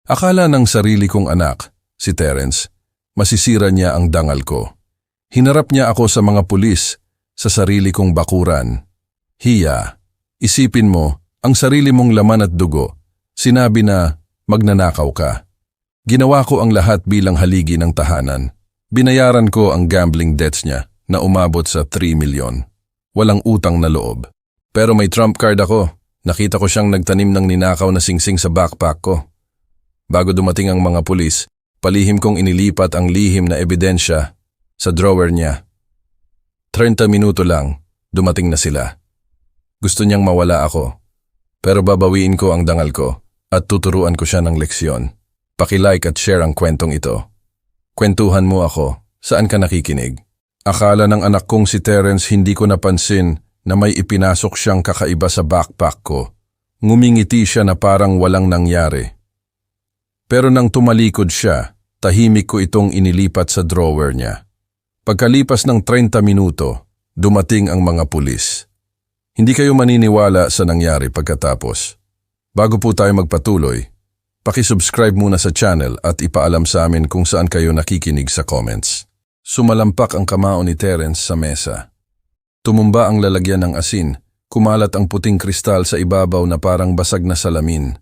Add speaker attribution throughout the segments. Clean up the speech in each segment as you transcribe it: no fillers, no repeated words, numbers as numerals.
Speaker 1: Akala ng sarili kong anak, si Terence, masisira niya ang dangal ko. Hinarap niya ako sa mga pulis, sa sarili kong bakuran. Hiya, isipin mo, ang sarili mong laman at dugo, sinabi na magnanakaw ka. Ginawa ko ang lahat bilang haligi ng tahanan. Binayaran ko ang gambling debts niya na umabot sa 3 milyon. Walang utang na loob. Pero may trump card ako. Nakita ko siyang nagtanim ng ninakaw na singsing sa backpack ko. Bago dumating ang mga pulis, palihim kong inilipat ang lihim na ebidensya sa drawer niya. 30 minuto lang, dumating na sila. Gusto niyang mawala ako. Pero babawiin ko ang dangal ko at tuturuan ko siya ng leksyon. Paki-like at share ang kwentong ito. Kwentuhan mo ako, saan ka nakikinig? Akala ng anak kong si Terence hindi ko napansin na may ipinasok siyang kakaiba sa backpack ko. Ngumingiti siya na parang walang nangyari. Pero nang tumalikod siya, tahimik ko itong inilipat sa drawer niya. Pagkalipas ng 30 minuto, dumating ang mga pulis. Hindi kayo maniniwala sa nangyari pagkatapos. Bago po tayo magpatuloy, paki-subscribe muna sa channel at ipaalam sa amin kung saan kayo nakikinig sa comments. Sumalampak ang kamao ni Terence sa mesa. Tumumba ang lalagyan ng asin, kumalat ang puting kristal sa ibabaw na parang basag na salamin.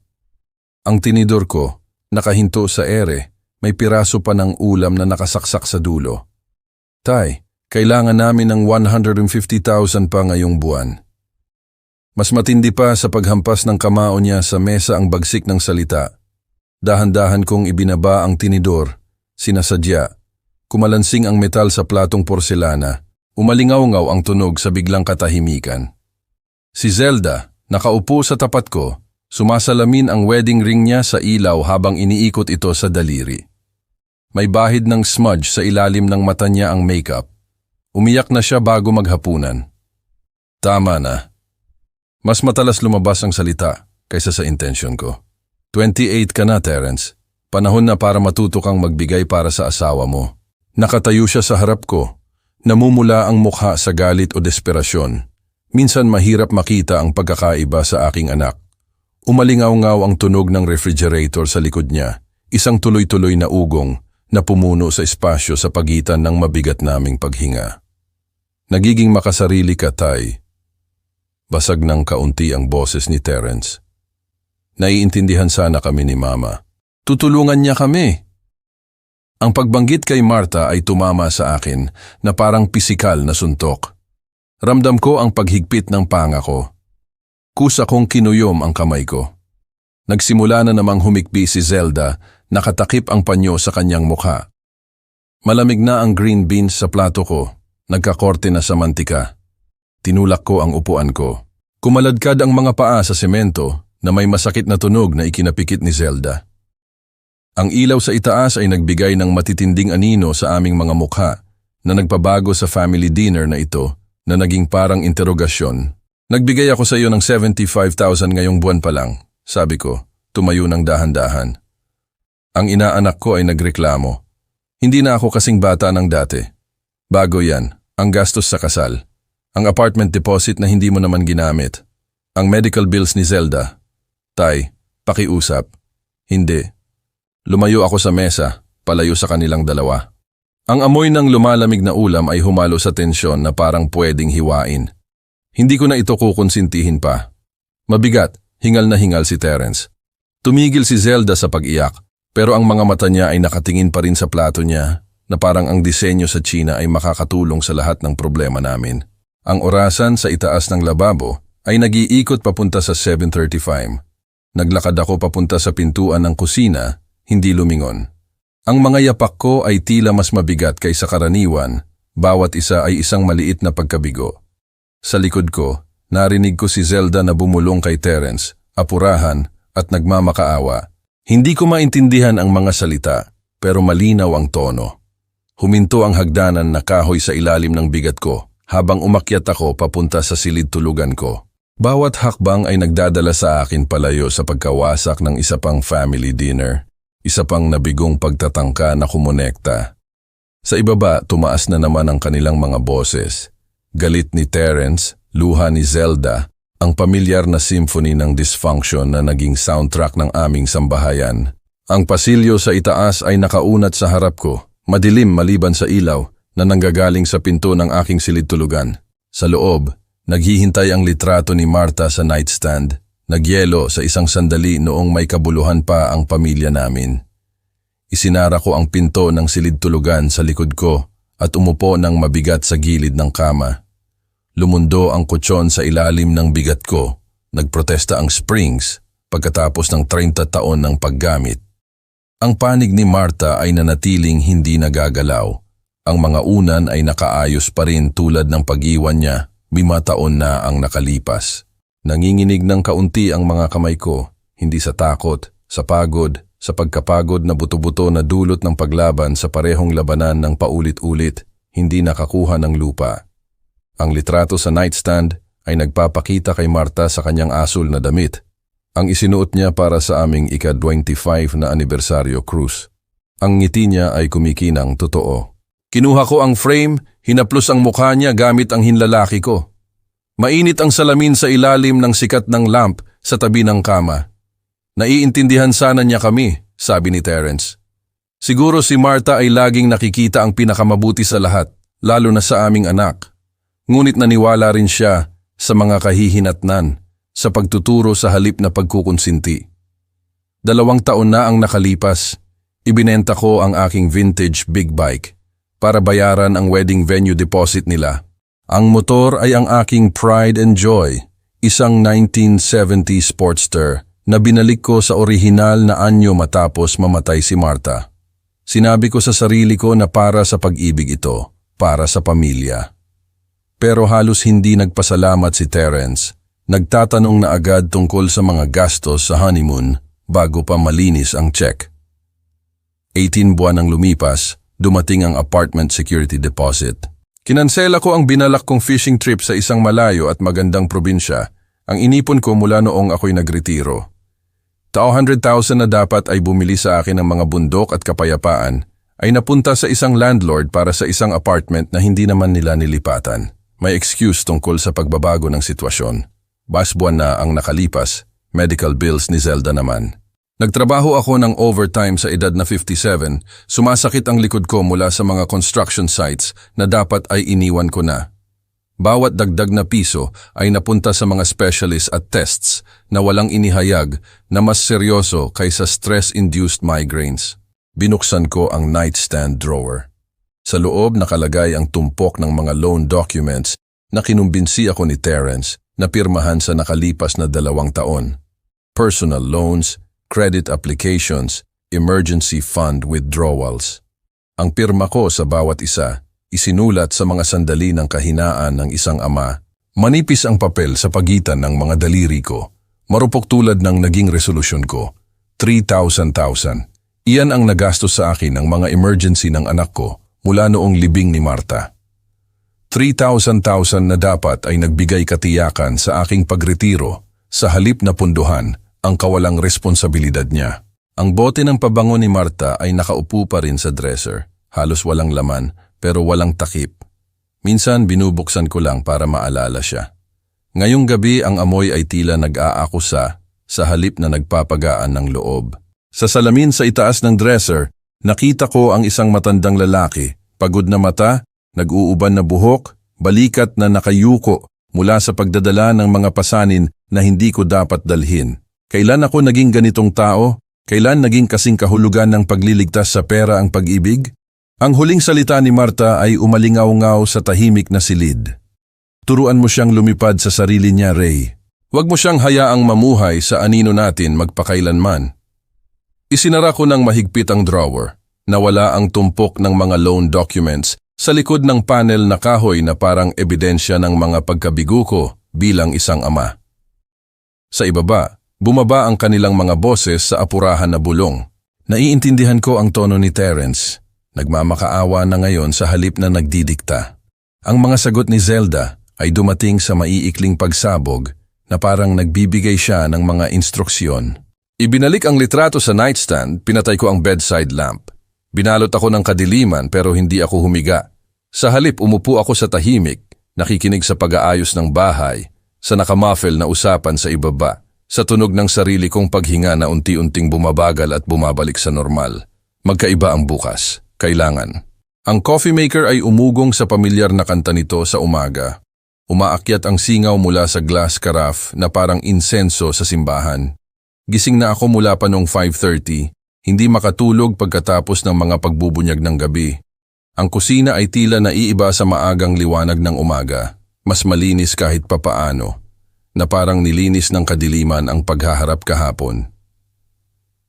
Speaker 1: Ang tinidor ko, nakahinto sa ere, may piraso pa ng ulam na nakasaksak sa dulo. Tay, kailangan namin ng 150,000 pa ngayong buwan. Mas matindi pa sa paghampas ng kamao niya sa mesa ang bagsik ng salita. Dahan-dahan kong ibinaba ang tinidor, sinasadya. Kumalansing ang metal sa platong porselana. Umalingaw-ngaw ang tunog sa biglang katahimikan. Si Zelda, nakaupo sa tapat ko, sumasalamin ang wedding ring niya sa ilaw habang iniikot ito sa daliri. May bahid ng smudge sa ilalim ng mata niya ang makeup. Umiyak na siya bago maghapunan. Tama na. Mas matalas lumabas ang salita kaysa sa intensyon ko. 28 ka na, Terence. Panahon na para matuto kang magbigay para sa asawa mo. Nakatayo siya sa harap ko. Namumula ang mukha sa galit o desperasyon. Minsan mahirap makita ang pagkakaiba sa aking anak. Umalingaw-ngaw ang tunog ng refrigerator sa likod niya. Isang tuloy-tuloy na ugong na pumuno sa espasyo sa pagitan ng mabigat naming paghinga. Nagiging makasarili ka, Tay. Basag ng kaunti ang boses ni Terence. Naiintindihan sana kami ni Mama. Tutulungan niya kami. Ang pagbanggit kay Martha ay tumama sa akin na parang pisikal na suntok. Ramdam ko ang paghigpit ng panga ko. Kusa kong kinuyom ang kamay ko. Nagsimula na namang humikbi si Zelda, nakatakip ang panyo sa kanyang mukha. Malamig na ang green beans sa plato ko, nagkakorte na sa mantika. Tinulak ko ang upuan ko. Kumaladkad ang mga paa sa semento na may masakit na tunog na ikinapikit ni Zelda. Ang ilaw sa itaas ay nagbigay ng matitinding anino sa aming mga mukha na nagpabago sa family dinner na ito na naging parang interogasyon. Nagbigay ako sa iyo ng 75,000 ngayong buwan pa lang, sabi ko, tumayo ng dahan-dahan. Ang inaanak ko ay nagreklamo. Hindi na ako kasing bata ng dati. Bago yan, ang gastos sa kasal. Ang apartment deposit na hindi mo naman ginamit. Ang medical bills ni Zelda. Tay, pakiusap. Hindi. Lumayo ako sa mesa, palayo sa kanilang dalawa. Ang amoy ng lumalamig na ulam ay humalo sa tensyon na parang pwedeng hiwain. Hindi ko na ito kukonsintihin pa. Mabigat, hingal na hingal si Terence. Tumigil si Zelda sa pag-iyak, pero ang mga mata niya ay nakatingin pa rin sa plato niya na parang ang disenyo sa China ay makakatulong sa lahat ng problema namin. Ang orasan sa itaas ng lababo ay nag-iikot papunta sa 7:35. Naglakad ako papunta sa pintuan ng kusina, hindi lumingon. Ang mga yapak ko ay tila mas mabigat kaysa karaniwan, bawat isa ay isang maliit na pagkabigo. Sa likod ko, narinig ko si Zelda na bumulong kay Terence, apurahan at nagmamakaawa. Hindi ko maintindihan ang mga salita, pero malinaw ang tono. Huminto ang hagdanan na kahoy sa ilalim ng bigat ko habang umakyat ako papunta sa silid tulugan ko. Bawat hakbang ay nagdadala sa akin palayo sa pagkawasak ng isa pang family dinner, isa pang nabigong pagtatangka na kumonekta. Sa ibaba, tumaas na naman ang kanilang mga boses. Galit ni Terence, luha ni Zelda, ang pamilyar na symphony ng dysfunction na naging soundtrack ng aming sambahayan. Ang pasilyo sa itaas ay nakaunat sa harap ko, madilim maliban sa ilaw na nanggagaling sa pinto ng aking silid-tulugan. Sa loob, naghihintay ang litrato ni Marta sa nightstand, nagyelo sa isang sandali noong may kabuluhan pa ang pamilya namin. Isinara ko ang pinto ng silid-tulugan sa likod ko at umupo ng mabigat sa gilid ng kama. Lumundo ang kutsyon sa ilalim ng bigat ko, nagprotesta ang springs pagkatapos ng 30 taon ng paggamit. Ang panig ni Marta ay nanatiling hindi nagagalaw. Ang mga unan ay nakaayos pa rin tulad ng pag-iwan niya, 5 taon na ang nakalipas. Nanginginig ng kaunti ang mga kamay ko, hindi sa takot, sa pagod, sa pagkapagod na buto-buto na dulot ng paglaban sa parehong labanan ng paulit-ulit, hindi nakakuha ng lupa. Ang litrato sa nightstand ay nagpapakita kay Marta sa kanyang asul na damit. Ang isinuot niya para sa aming ika-25 na anibersaryo cruise. Ang ngiti niya ay kumikinang totoo. Kinuha ko ang frame, hinaplos ang mukha niya gamit ang hinlalaki ko. Mainit ang salamin sa ilalim ng sikat ng lamp sa tabi ng kama. Naiintindihan sana niya kami, sabi ni Terence. Siguro si Marta ay laging nakikita ang pinakamabuti sa lahat, lalo na sa aming anak. Ngunit naniwala rin siya sa mga kahihinatnan, sa pagtuturo sa halip na pagkukonsinti. 2 taon na ang nakalipas, ibinenta ko ang aking vintage big bike para bayaran ang wedding venue deposit nila. Ang motor ay ang aking pride and joy, isang 1970 Sportster na binalik ko sa orihinal na anyo matapos mamatay si Marta. Sinabi ko sa sarili ko na para sa pag-ibig ito, para sa pamilya. Pero halos hindi nagpasalamat si Terence. Nagtatanong na agad tungkol sa mga gastos sa honeymoon bago pa malinis ang check. 18 buwan ang lumipas, dumating ang apartment security deposit. Kinansela ko ang binalak kong fishing trip sa isang malayo at magandang probinsya, ang inipon ko mula noong ako'y nagretiro. 100,000 na dapat ay bumili sa akin ng mga bundok at kapayapaan, ay napunta sa isang landlord para sa isang apartment na hindi naman nila nilipatan. May excuse tungkol sa pagbabago ng sitwasyon. Buwan na ang nakalipas, medical bills ni Zelda naman. Nagtrabaho ako ng overtime sa edad na 57, sumasakit ang likod ko mula sa mga construction sites na dapat ay iniwan ko na. Bawat dagdag na piso ay napunta sa mga specialists at tests na walang inihayag na mas seryoso kaysa stress-induced migraines. Binuksan ko ang nightstand drawer. Sa loob nakalagay ang tumpok ng mga loan documents na kinumbinsi ako ni Terence na pirmahan sa nakalipas na 2 taon. Personal loans, credit applications, emergency fund withdrawals. Ang pirma ko sa bawat isa, isinulat sa mga sandali ng kahinaan ng isang ama. Manipis ang papel sa pagitan ng mga daliri ko. Marupok tulad ng naging resolusyon ko. 3,000. Iyan ang nagastos sa akin ng mga emergency ng anak ko mula noong libing ni Marta. 3,000 na dapat ay nagbigay katiyakan sa aking pagretiro sa halip na punduhan ang kawalang responsibilidad niya. Ang bote ng pabango ni Marta ay nakaupo pa rin sa dresser, halos walang laman pero walang takip. Minsan binubuksan ko lang para maalala siya. Ngayong gabi ang amoy ay tila nag-aakusa sa halip na nagpapagaan ng loob. Sa salamin sa itaas ng dresser, nakita ko ang isang matandang lalaki, pagod na mata, nag-uuban na buhok, balikat na nakayuko mula sa pagdadala ng mga pasanin na hindi ko dapat dalhin. Kailan ako naging ganitong tao? Kailan naging kasing kahulugan ng pagliligtas sa pera ang pag-ibig? Ang huling salita ni Marta ay umalingaw-ngaw sa tahimik na silid. Turuan mo siyang lumipad sa sarili niya, Ray. Huwag mo siyang hayaang mamuhay sa anino natin magpakailanman. Isinara ko ng mahigpit ang drawer. Nawala ang tumpok ng mga loan documents sa likod ng panel na kahoy na parang ebidensya ng mga pagkabigo ko bilang isang ama. Sa ibaba, bumaba ang kanilang mga boses sa apurahan na bulong. Naiintindihan ko ang tono ni Terence. Nagmamakaawa na ngayon sa halip na nagdidikta. Ang mga sagot ni Zelda ay dumating sa maiikling pagsabog na parang nagbibigay siya ng mga instruksyon. Ibinalik ang litrato sa nightstand, pinatay ko ang bedside lamp. Binalot ako ng kadiliman pero hindi ako humiga. Sa halip umupo ako sa tahimik, nakikinig sa pag-aayos ng bahay, sa nakamuffle na usapan sa ibaba, sa tunog ng sarili kong paghinga na unti-unting bumabagal at bumabalik sa normal. Magkaiba ang bukas. Kailangan. Ang coffee maker ay umugong sa pamilyar na kanta nito sa umaga. Umaakyat ang singaw mula sa glass carafe na parang insenso sa simbahan. Gising na ako mula pa noong 5:30, hindi makatulog pagkatapos ng mga pagbubunyag ng gabi. Ang kusina ay tila naiiba sa maagang liwanag ng umaga, mas malinis kahit papaano, na parang nilinis ng kadiliman ang paghaharap kahapon.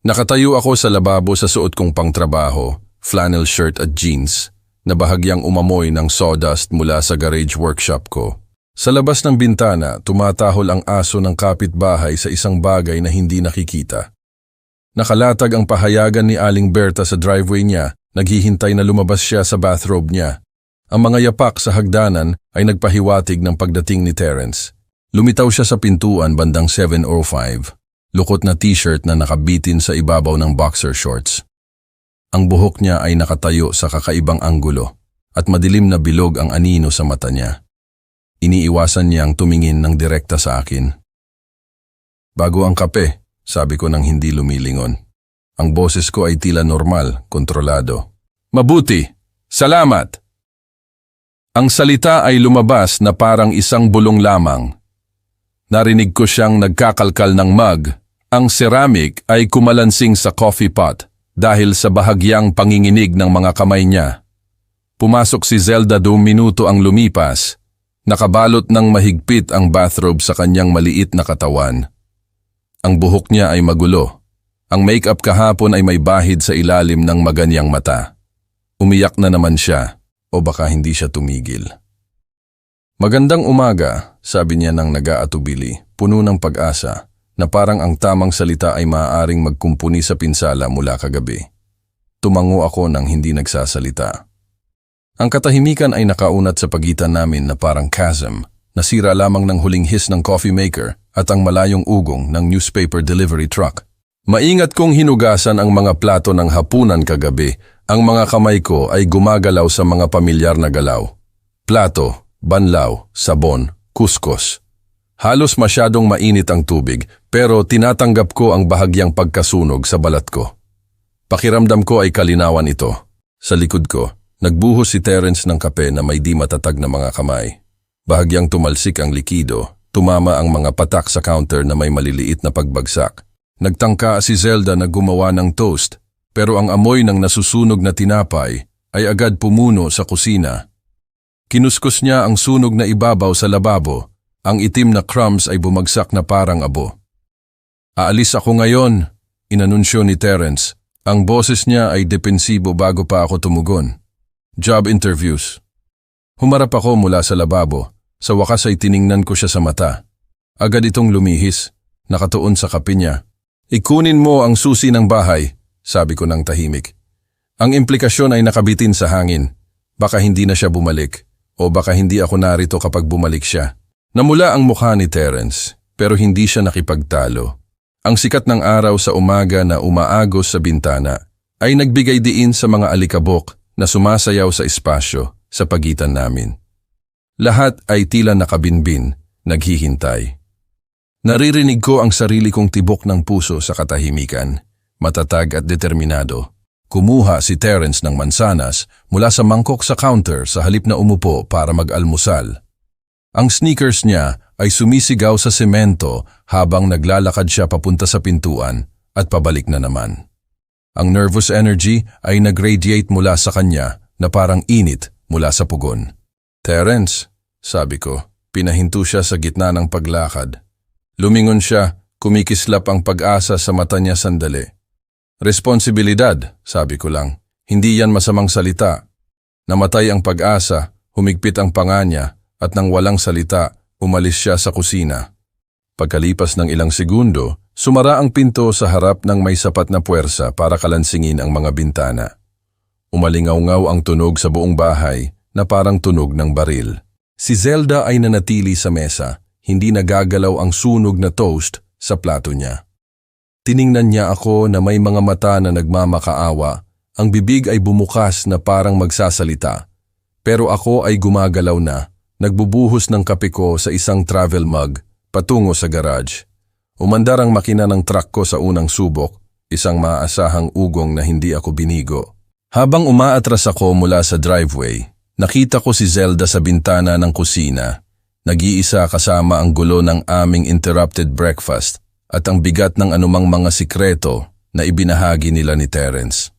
Speaker 1: Nakatayo ako sa lababo sa suot kong pangtrabaho, flannel shirt at jeans, na bahagyang umamoy ng sawdust mula sa garage workshop ko. Sa labas ng bintana, tumatahol ang aso ng kapitbahay sa isang bagay na hindi nakikita. Nakalatag ang pahayagan ni Aling Berta sa driveway niya, naghihintay na lumabas siya sa bathrobe niya. Ang mga yapak sa hagdanan ay nagpahiwatig ng pagdating ni Terence. Lumitaw siya sa pintuan bandang 7:05, lukot na t-shirt na nakabitin sa ibabaw ng boxer shorts. Ang buhok niya ay nakatayo sa kakaibang anggulo at madilim na bilog ang anino sa mata niya. Iniiwasan niyang tumingin ng direkta sa akin. "Bago ang kape," sabi ko nang hindi lumilingon. Ang boses ko ay tila normal, kontrolado. "Mabuti! Salamat!" Ang salita ay lumabas na parang isang bulong lamang. Narinig ko siyang nagkakalkal ng mug. Ang ceramic ay kumalansing sa coffee pot dahil sa bahagyang panginginig ng mga kamay niya. Pumasok si Zelda 2 minuto ang lumipas. Nakabalot ng mahigpit ang bathrobe sa kanyang maliit na katawan. Ang buhok niya ay magulo. Ang make-up kahapon ay may bahid sa ilalim ng maganyang mata. Umiyak na naman siya, o baka hindi siya tumigil. "Magandang umaga," sabi niya nang nag-aatubili, puno ng pag-asa, na parang ang tamang salita ay maaaring magkumpuni sa pinsala mula kagabi. Tumango ako nang hindi nagsasalita. Ang katahimikan ay nakaunat sa pagitan namin na parang chasm, nasira lamang ng huling hiss ng coffee maker at ang malayong ugong ng newspaper delivery truck. Maingat kong hinugasan ang mga plato ng hapunan kagabi. Ang mga kamay ko ay gumagalaw sa mga pamilyar na galaw. Plato, banlaw, sabon, kuskus. Halos masyadong mainit ang tubig, pero tinatanggap ko ang bahagyang pagkasunog sa balat ko. Pakiramdam ko ay kalinawan ito. Sa likod ko, nagbuhos si Terence ng kape na may di matatag na mga kamay. Bahagyang tumalsik ang likido, tumama ang mga patak sa counter na may maliliit na pagbagsak. Nagtangka si Zelda na gumawa ng toast, pero ang amoy ng nasusunog na tinapay ay agad pumuno sa kusina. Kinuskus niya ang sunog na ibabaw sa lababo. Ang itim na crumbs ay bumagsak na parang abo. "Aalis ako ngayon," inanunsyo ni Terence. Ang boses niya ay depensibo bago pa ako tumugon. "Job interviews." Humarap ako mula sa lababo. Sa wakas ay tiningnan ko siya sa mata. Agad itong lumihis, nakatuon sa kape niya. "Ikunin mo ang susi ng bahay," sabi ko ng tahimik. Ang implikasyon ay nakabitin sa hangin. Baka hindi na siya bumalik, o baka hindi ako narito kapag bumalik siya. Namula ang mukha ni Terence, pero hindi siya nakipagtalo. Ang sikat ng araw sa umaga na umaagos sa bintana ay nagbigay diin sa mga alikabok na sumasayaw sa espasyo sa pagitan namin. Lahat ay tila nakabinbin, naghihintay. Naririnig ko ang sarili kong tibok ng puso sa katahimikan, matatag at determinado. Kumuha si Terence ng mansanas mula sa mangkok sa counter sa halip na umupo para mag-almusal. Ang sneakers niya ay sumisigaw sa semento habang naglalakad siya papunta sa pintuan at pabalik na naman. Ang nervous energy ay nag-radiate mula sa kanya na parang init mula sa pugon. "Terence," sabi ko, pinahinto siya sa gitna ng paglakad. Lumingon siya, kumikislap ang pag-asa sa mata niya sandali. "Responsibilidad," sabi ko lang. "Hindi yan masamang salita." Namatay ang pag-asa, humigpit ang panga niya, at nang walang salita, umalis siya sa kusina. Pagkalipas ng ilang segundo, sumara ang pinto sa harap ng may sapat na puwersa para kalansingin ang mga bintana. Umalingaw-ngaw ang tunog sa buong bahay na parang tunog ng baril. Si Zelda ay nanatili sa mesa, hindi nagagalaw ang sunog na toast sa plato niya. Tiningnan niya ako na may mga mata na nagmamakaawa, ang bibig ay bumukas na parang magsasalita. Pero ako ay gumagalaw na, nagbubuhos ng kape ko sa isang travel mug, patungo sa garage. Umandar ang makina ng truck ko sa unang subok, isang maaasahang ugong na hindi ako binigo. Habang umaatras ako mula sa driveway, nakita ko si Zelda sa bintana ng kusina. Nag-iisa kasama ang gulo ng aming interrupted breakfast at ang bigat ng anumang mga sikreto na ibinahagi nila ni Terence.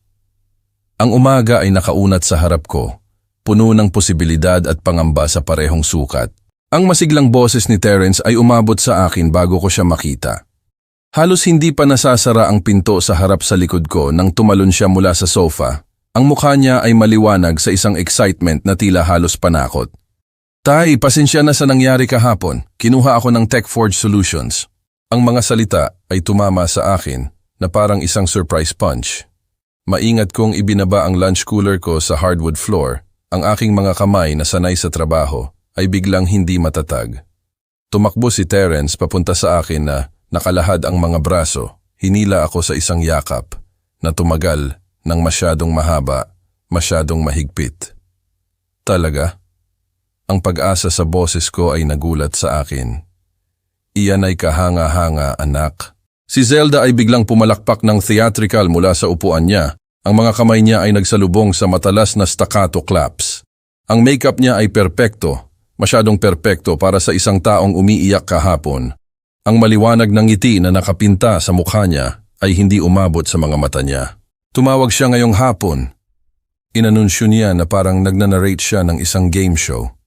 Speaker 1: Ang umaga ay nakaunat sa harap ko, puno ng posibilidad at pangamba sa parehong sukat. Ang masiglang boses ni Terence ay umabot sa akin bago ko siya makita. Halos hindi pa nasasara ang pinto sa harap sa likod ko nang tumalon siya mula sa sofa. Ang mukha niya ay maliwanag sa isang excitement na tila halos panakot. Tay, pasensya na sa nangyari kahapon. Kinuha ako ng TechForge Solutions. Ang mga salita ay tumama sa akin na parang isang surprise punch. Maingat kong ibinaba ang lunch cooler ko sa hardwood floor. Ang aking mga kamay na sanay sa trabaho ay biglang hindi matatag. Tumakbo si Terence papunta sa akin na nakalahad ang mga braso. Hinila ako sa isang yakap na tumagal ng masyadong mahaba, masyadong mahigpit. Talaga? Ang pag-asa sa boses ko ay nagulat sa akin. Iyan ay kahanga-hanga, anak. Si Zelda ay biglang pumalakpak ng theatrical mula sa upuan niya. Ang mga kamay niya ay nagsalubong sa matalas na staccato claps. Ang makeup niya ay perpekto. Masyadong perpekto para sa isang taong umiiyak kahapon. Ang maliwanag ng ngiti na nakapinta sa mukha niya ay hindi umabot sa mga mata niya. Tumawag siya ngayong hapon. Inanunsyo niya na parang nagnanarrate siya ng isang game show.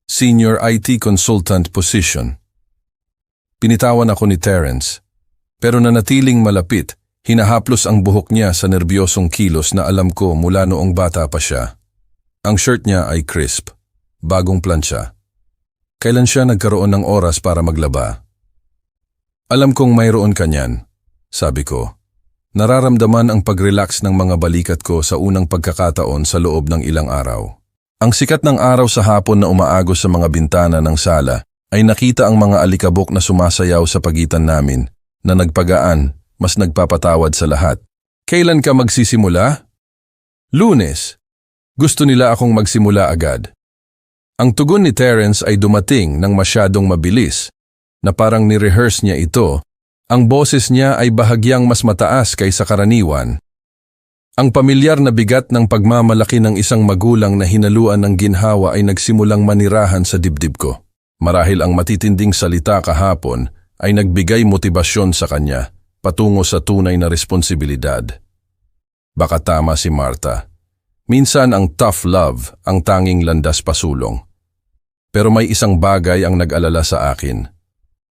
Speaker 1: Senior IT Consultant Position. Pinitawan ako ni Terence, pero nanatiling malapit, hinahaplos ang buhok niya sa nerbyosong kilos na alam ko mula noong bata pa siya. Ang shirt niya ay crisp. Bagong plancha. Kailan siya nagkaroon ng oras para maglaba? Alam kong mayroon ka niyan, sabi ko. Nararamdaman ang pag-relax ng mga balikat ko sa unang pagkakataon sa loob ng ilang araw. Ang sikat ng araw sa hapon na umaagos sa mga bintana ng sala ay nakita ang mga alikabok na sumasayaw sa pagitan namin na nagpagaan, mas nagpapatawad sa lahat. Kailan ka magsisimula? Lunes. Gusto nila akong magsimula agad. Ang tugon ni Terence ay dumating ng masyadong mabilis, na parang ni-rehearse niya ito. Ang boses niya ay bahagyang mas mataas kaysa karaniwan. Ang pamilyar na bigat ng pagmamalaki ng isang magulang na hinaluan ng ginhawa ay nagsimulang manirahan sa dibdib ko. Marahil ang matitinding salita kahapon ay nagbigay motibasyon sa kanya patungo sa tunay na responsibilidad. Baka tama si Martha. Minsan ang tough love ang tanging landas pasulong. Pero may isang bagay ang nag-alala sa akin.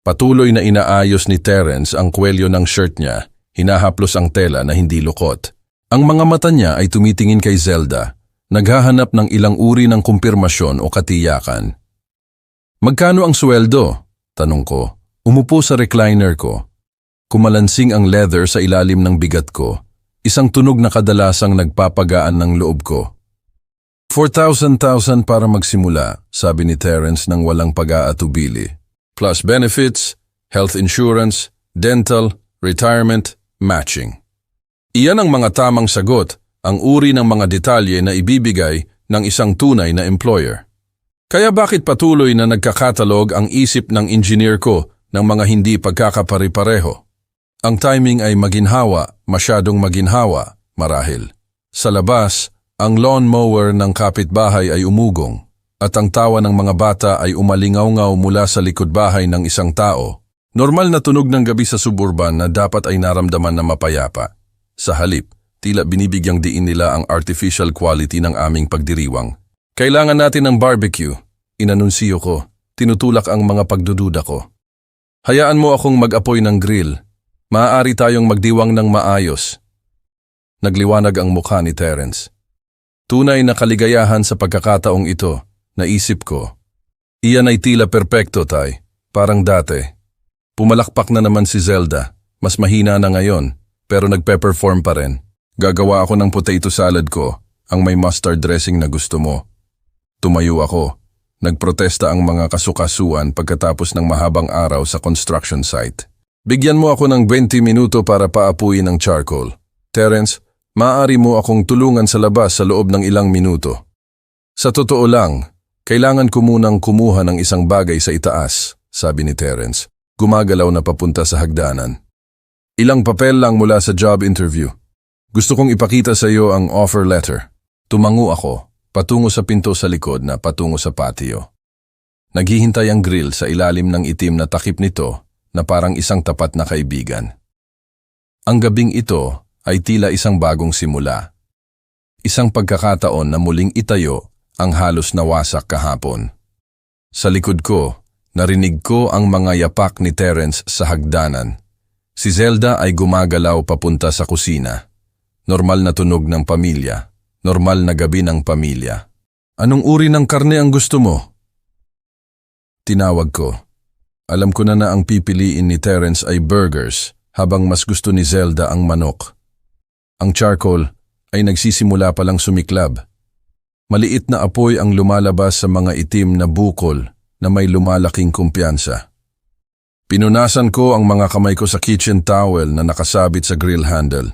Speaker 1: Patuloy na inaayos ni Terence ang kwelyo ng shirt niya, hinahaplos ang tela na hindi lukot. Ang mga mata niya ay tumitingin kay Zelda, naghahanap ng ilang uri ng kumpirmasyon o katiyakan. Magkano ang sweldo? Tanong ko. Umupo sa recliner ko. Kumalansing ang leather sa ilalim ng bigat ko. Isang tunog na kadalasang nagpapagaan ng loob ko. 4,000 para magsimula, sabi ni Terence nang walang pag-aatubili. Plus benefits, health insurance, dental, retirement, matching. Iyan ang mga tamang sagot, ang uri ng mga detalye na ibibigay ng isang tunay na employer. Kaya bakit patuloy na nagkakatalog ang isip ng engineer ko ng mga hindi pagkakapari-pareho? Ang timing ay maginhawa, masyadong maginhawa, marahil. Sa labas, ang lawnmower ng kapitbahay ay umugong at ang tawa ng mga bata ay umalingaw-ngaw mula sa likod bahay ng isang tao. Normal na tunog ng gabi sa suburban na dapat ay naramdaman na mapayapa. Sa halip, tila binibigyang diin nila ang artificial quality ng aming pagdiriwang. Kailangan natin ng barbecue, inanunsiyo ko, tinutulak ang mga pagdududa ko. Hayaan mo akong mag-apoy ng grill. Maaari tayong magdiwang ng maayos. Nagliwanag ang mukha ni Terence. Tunay na kaligayahan sa pagkakataong ito, naisip ko. Iyan ay tila perpekto, Tay. Parang dati. Pumalakpak na naman si Zelda. Mas mahina na ngayon, pero nagpe-perform pa rin. Gagawa ako ng potato salad ko, ang may mustard dressing na gusto mo. Tumayo ako. Nagprotesta ang mga kasukasuan pagkatapos ng mahabang araw sa construction site. Bigyan mo ako ng 20 minuto para paapuin ang charcoal. Terence, maaari mo akong tulungan sa labas sa loob ng ilang minuto. Sa totoo lang, kailangan ko munang kumuha ng isang bagay sa itaas, sabi ni Terence. Gumagalaw na papunta sa hagdanan. Ilang papel lang mula sa job interview. Gusto kong ipakita sa iyo ang offer letter. Tumango ako, patungo sa pinto sa likod na patungo sa patio. Naghihintay ang grill sa ilalim ng itim na takip nito na parang isang tapat na kaibigan. Ang gabing ito ay tila isang bagong simula. Isang pagkakataon na muling itayo ang halos nawasak kahapon. Sa likod ko, narinig ko ang mga yapak ni Terence sa hagdanan. Si Zelda ay gumagalaw papunta sa kusina. Normal na tunog ng pamilya. Normal na gabi ng pamilya. Anong uri ng karne ang gusto mo? Tinawag ko. Alam ko na ang pipiliin ni Terence ay burgers habang mas gusto ni Zelda ang manok. Ang charcoal ay nagsisimula palang sumiklab. Maliit na apoy ang lumalabas sa mga itim na bukol na may lumalaking kumpiyansa. Pinunasan ko ang mga kamay ko sa kitchen towel na nakasabit sa grill handle.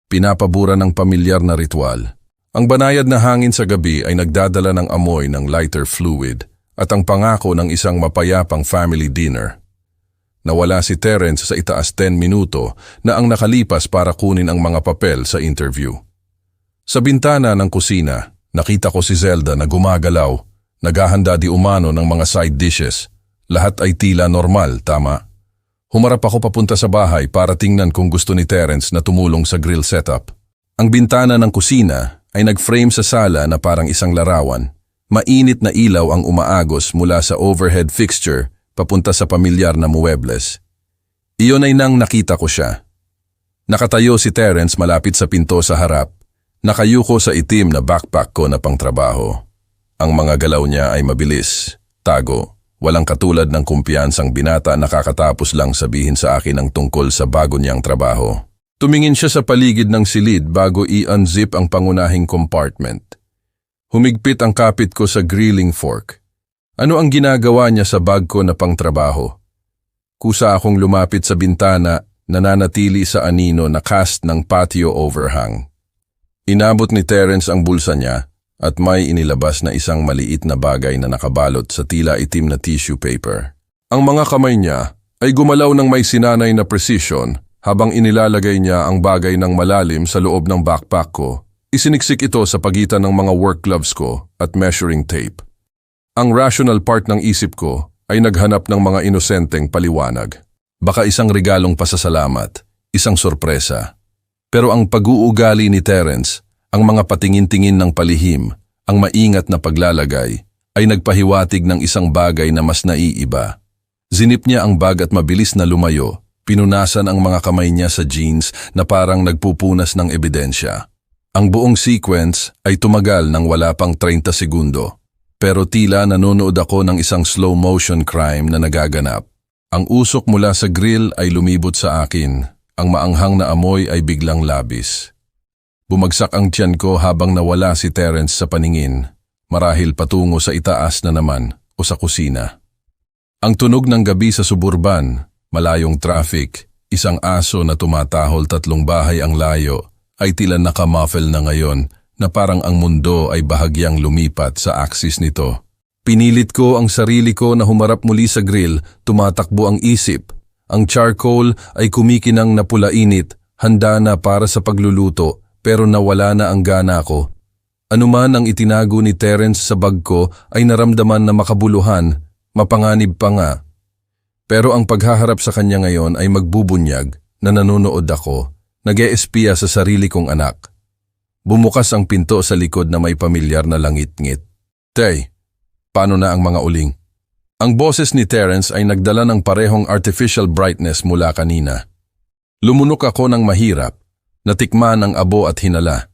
Speaker 1: Pinapabura ng pamilyar na ritual. Ang banayad na hangin sa gabi ay nagdadala ng amoy ng lighter fluid at ang pangako ng isang mapayapang family dinner. Nawala si Terence sa itaas 10 minuto na ang nakalipas para kunin ang mga papel sa interview. Sa bintana ng kusina, nakita ko si Zelda na gumagalaw, naghahanda di umano ng mga side dishes. Lahat ay tila normal, tama? Humarap ako papunta sa bahay para tingnan kung gusto ni Terence na tumulong sa grill setup. Ang bintana ng kusina ay nag-frame sa sala na parang isang larawan. Mainit na ilaw ang umaagos mula sa overhead fixture papunta sa pamilyar na muebles. Iyon ay nang nakita ko siya. Nakatayo si Terence malapit sa pinto sa harap. Nakayuko sa itim na backpack ko na pangtrabaho. Ang mga galaw niya ay mabilis, tago, walang katulad ng kumpiyansang binata na kakatapos lang sabihin sa akin ang tungkol sa bago niyang trabaho. Tumingin siya sa paligid ng silid bago i-unzip ang pangunahing compartment. Humigpit ang kapit ko sa grilling fork. Ano ang ginagawa niya sa bag ko na pangtrabaho? Kusa akong lumapit sa bintana, nananatili sa anino na cast ng patio overhang. Inabot ni Terence ang bulsa niya at may inilabas na isang maliit na bagay na nakabalot sa tila itim na tissue paper. Ang mga kamay niya ay gumalaw ng may sinanay na precision habang inilalagay niya ang bagay ng malalim sa loob ng backpack ko. Isiniksik ito sa pagitan ng mga work gloves ko at measuring tape. Ang rational part ng isip ko ay naghanap ng mga inosenteng paliwanag. Baka isang regalong pasasalamat, isang sorpresa. Pero ang pag-uugali ni Terence, ang mga patingin-tingin ng palihim, ang maingat na paglalagay, ay nagpahiwatig ng isang bagay na mas naiiba. Zinip niya ang bag at mabilis na lumayo, pinunasan ang mga kamay niya sa jeans na parang nagpupunas ng ebidensya. Ang buong sequence ay tumagal ng wala pang 30 segundo. Pero tila nanonood ako ng isang slow motion crime na nagaganap. Ang usok mula sa grill ay lumibot sa akin. Ang maanghang na amoy ay biglang labis. Bumagsak ang tiyan ko habang nawala si Terence sa paningin. Marahil patungo sa itaas na naman o sa kusina. Ang tunog ng gabi sa suburban, malayong traffic, isang aso na tumatahol 3 bahay ang layo, ay tila nakamuffle na ngayon na parang ang mundo ay bahagyang lumipat sa aksis nito. Pinilit ko ang sarili ko na humarap muli sa grill, tumatakbo ang isip. Ang charcoal ay kumikinang na pula-init, handa na para sa pagluluto, pero nawala na ang gana ko. Anuman ang itinago ni Terence sa bag ko ay naramdaman na makabuluhan, mapanganib pa nga. Pero ang paghaharap sa kanya ngayon ay magbubunyag na nanonood ako, nag-eespiya sa sarili kong anak. Bumukas ang pinto sa likod na may pamilyar na langit-ngit. Tay, paano na ang mga uling? Ang boses ni Terence ay nagdala ng parehong artificial brightness mula kanina. Lumunok ako ng mahirap, natikman ang abo at hinala.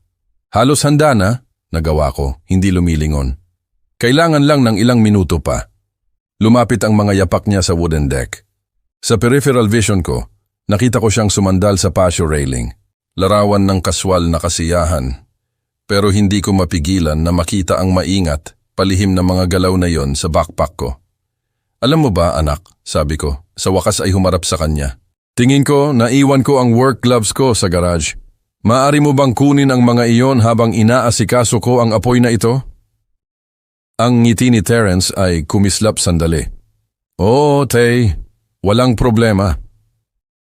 Speaker 1: Halos handa na, nagawa ko, hindi lumilingon. Kailangan lang ng ilang minuto pa. Lumapit ang mga yapak niya sa wooden deck. Sa peripheral vision ko, nakita ko siyang sumandal sa patio railing. Larawan ng kaswal na kasiyahan. Pero hindi ko mapigilan na makita ang maingat, palihim na mga galaw na yon sa backpack ko. Alam mo ba, anak, sabi ko, sa wakas ay humarap sa kanya. Tingin ko, naiwan ko ang work gloves ko sa garage. Maaari mo bang kunin ang mga iyon habang inaasikaso ko ang apoy na ito? Ang ngiti ni Terence ay kumislap sandali. Oo, Tay. Walang problema.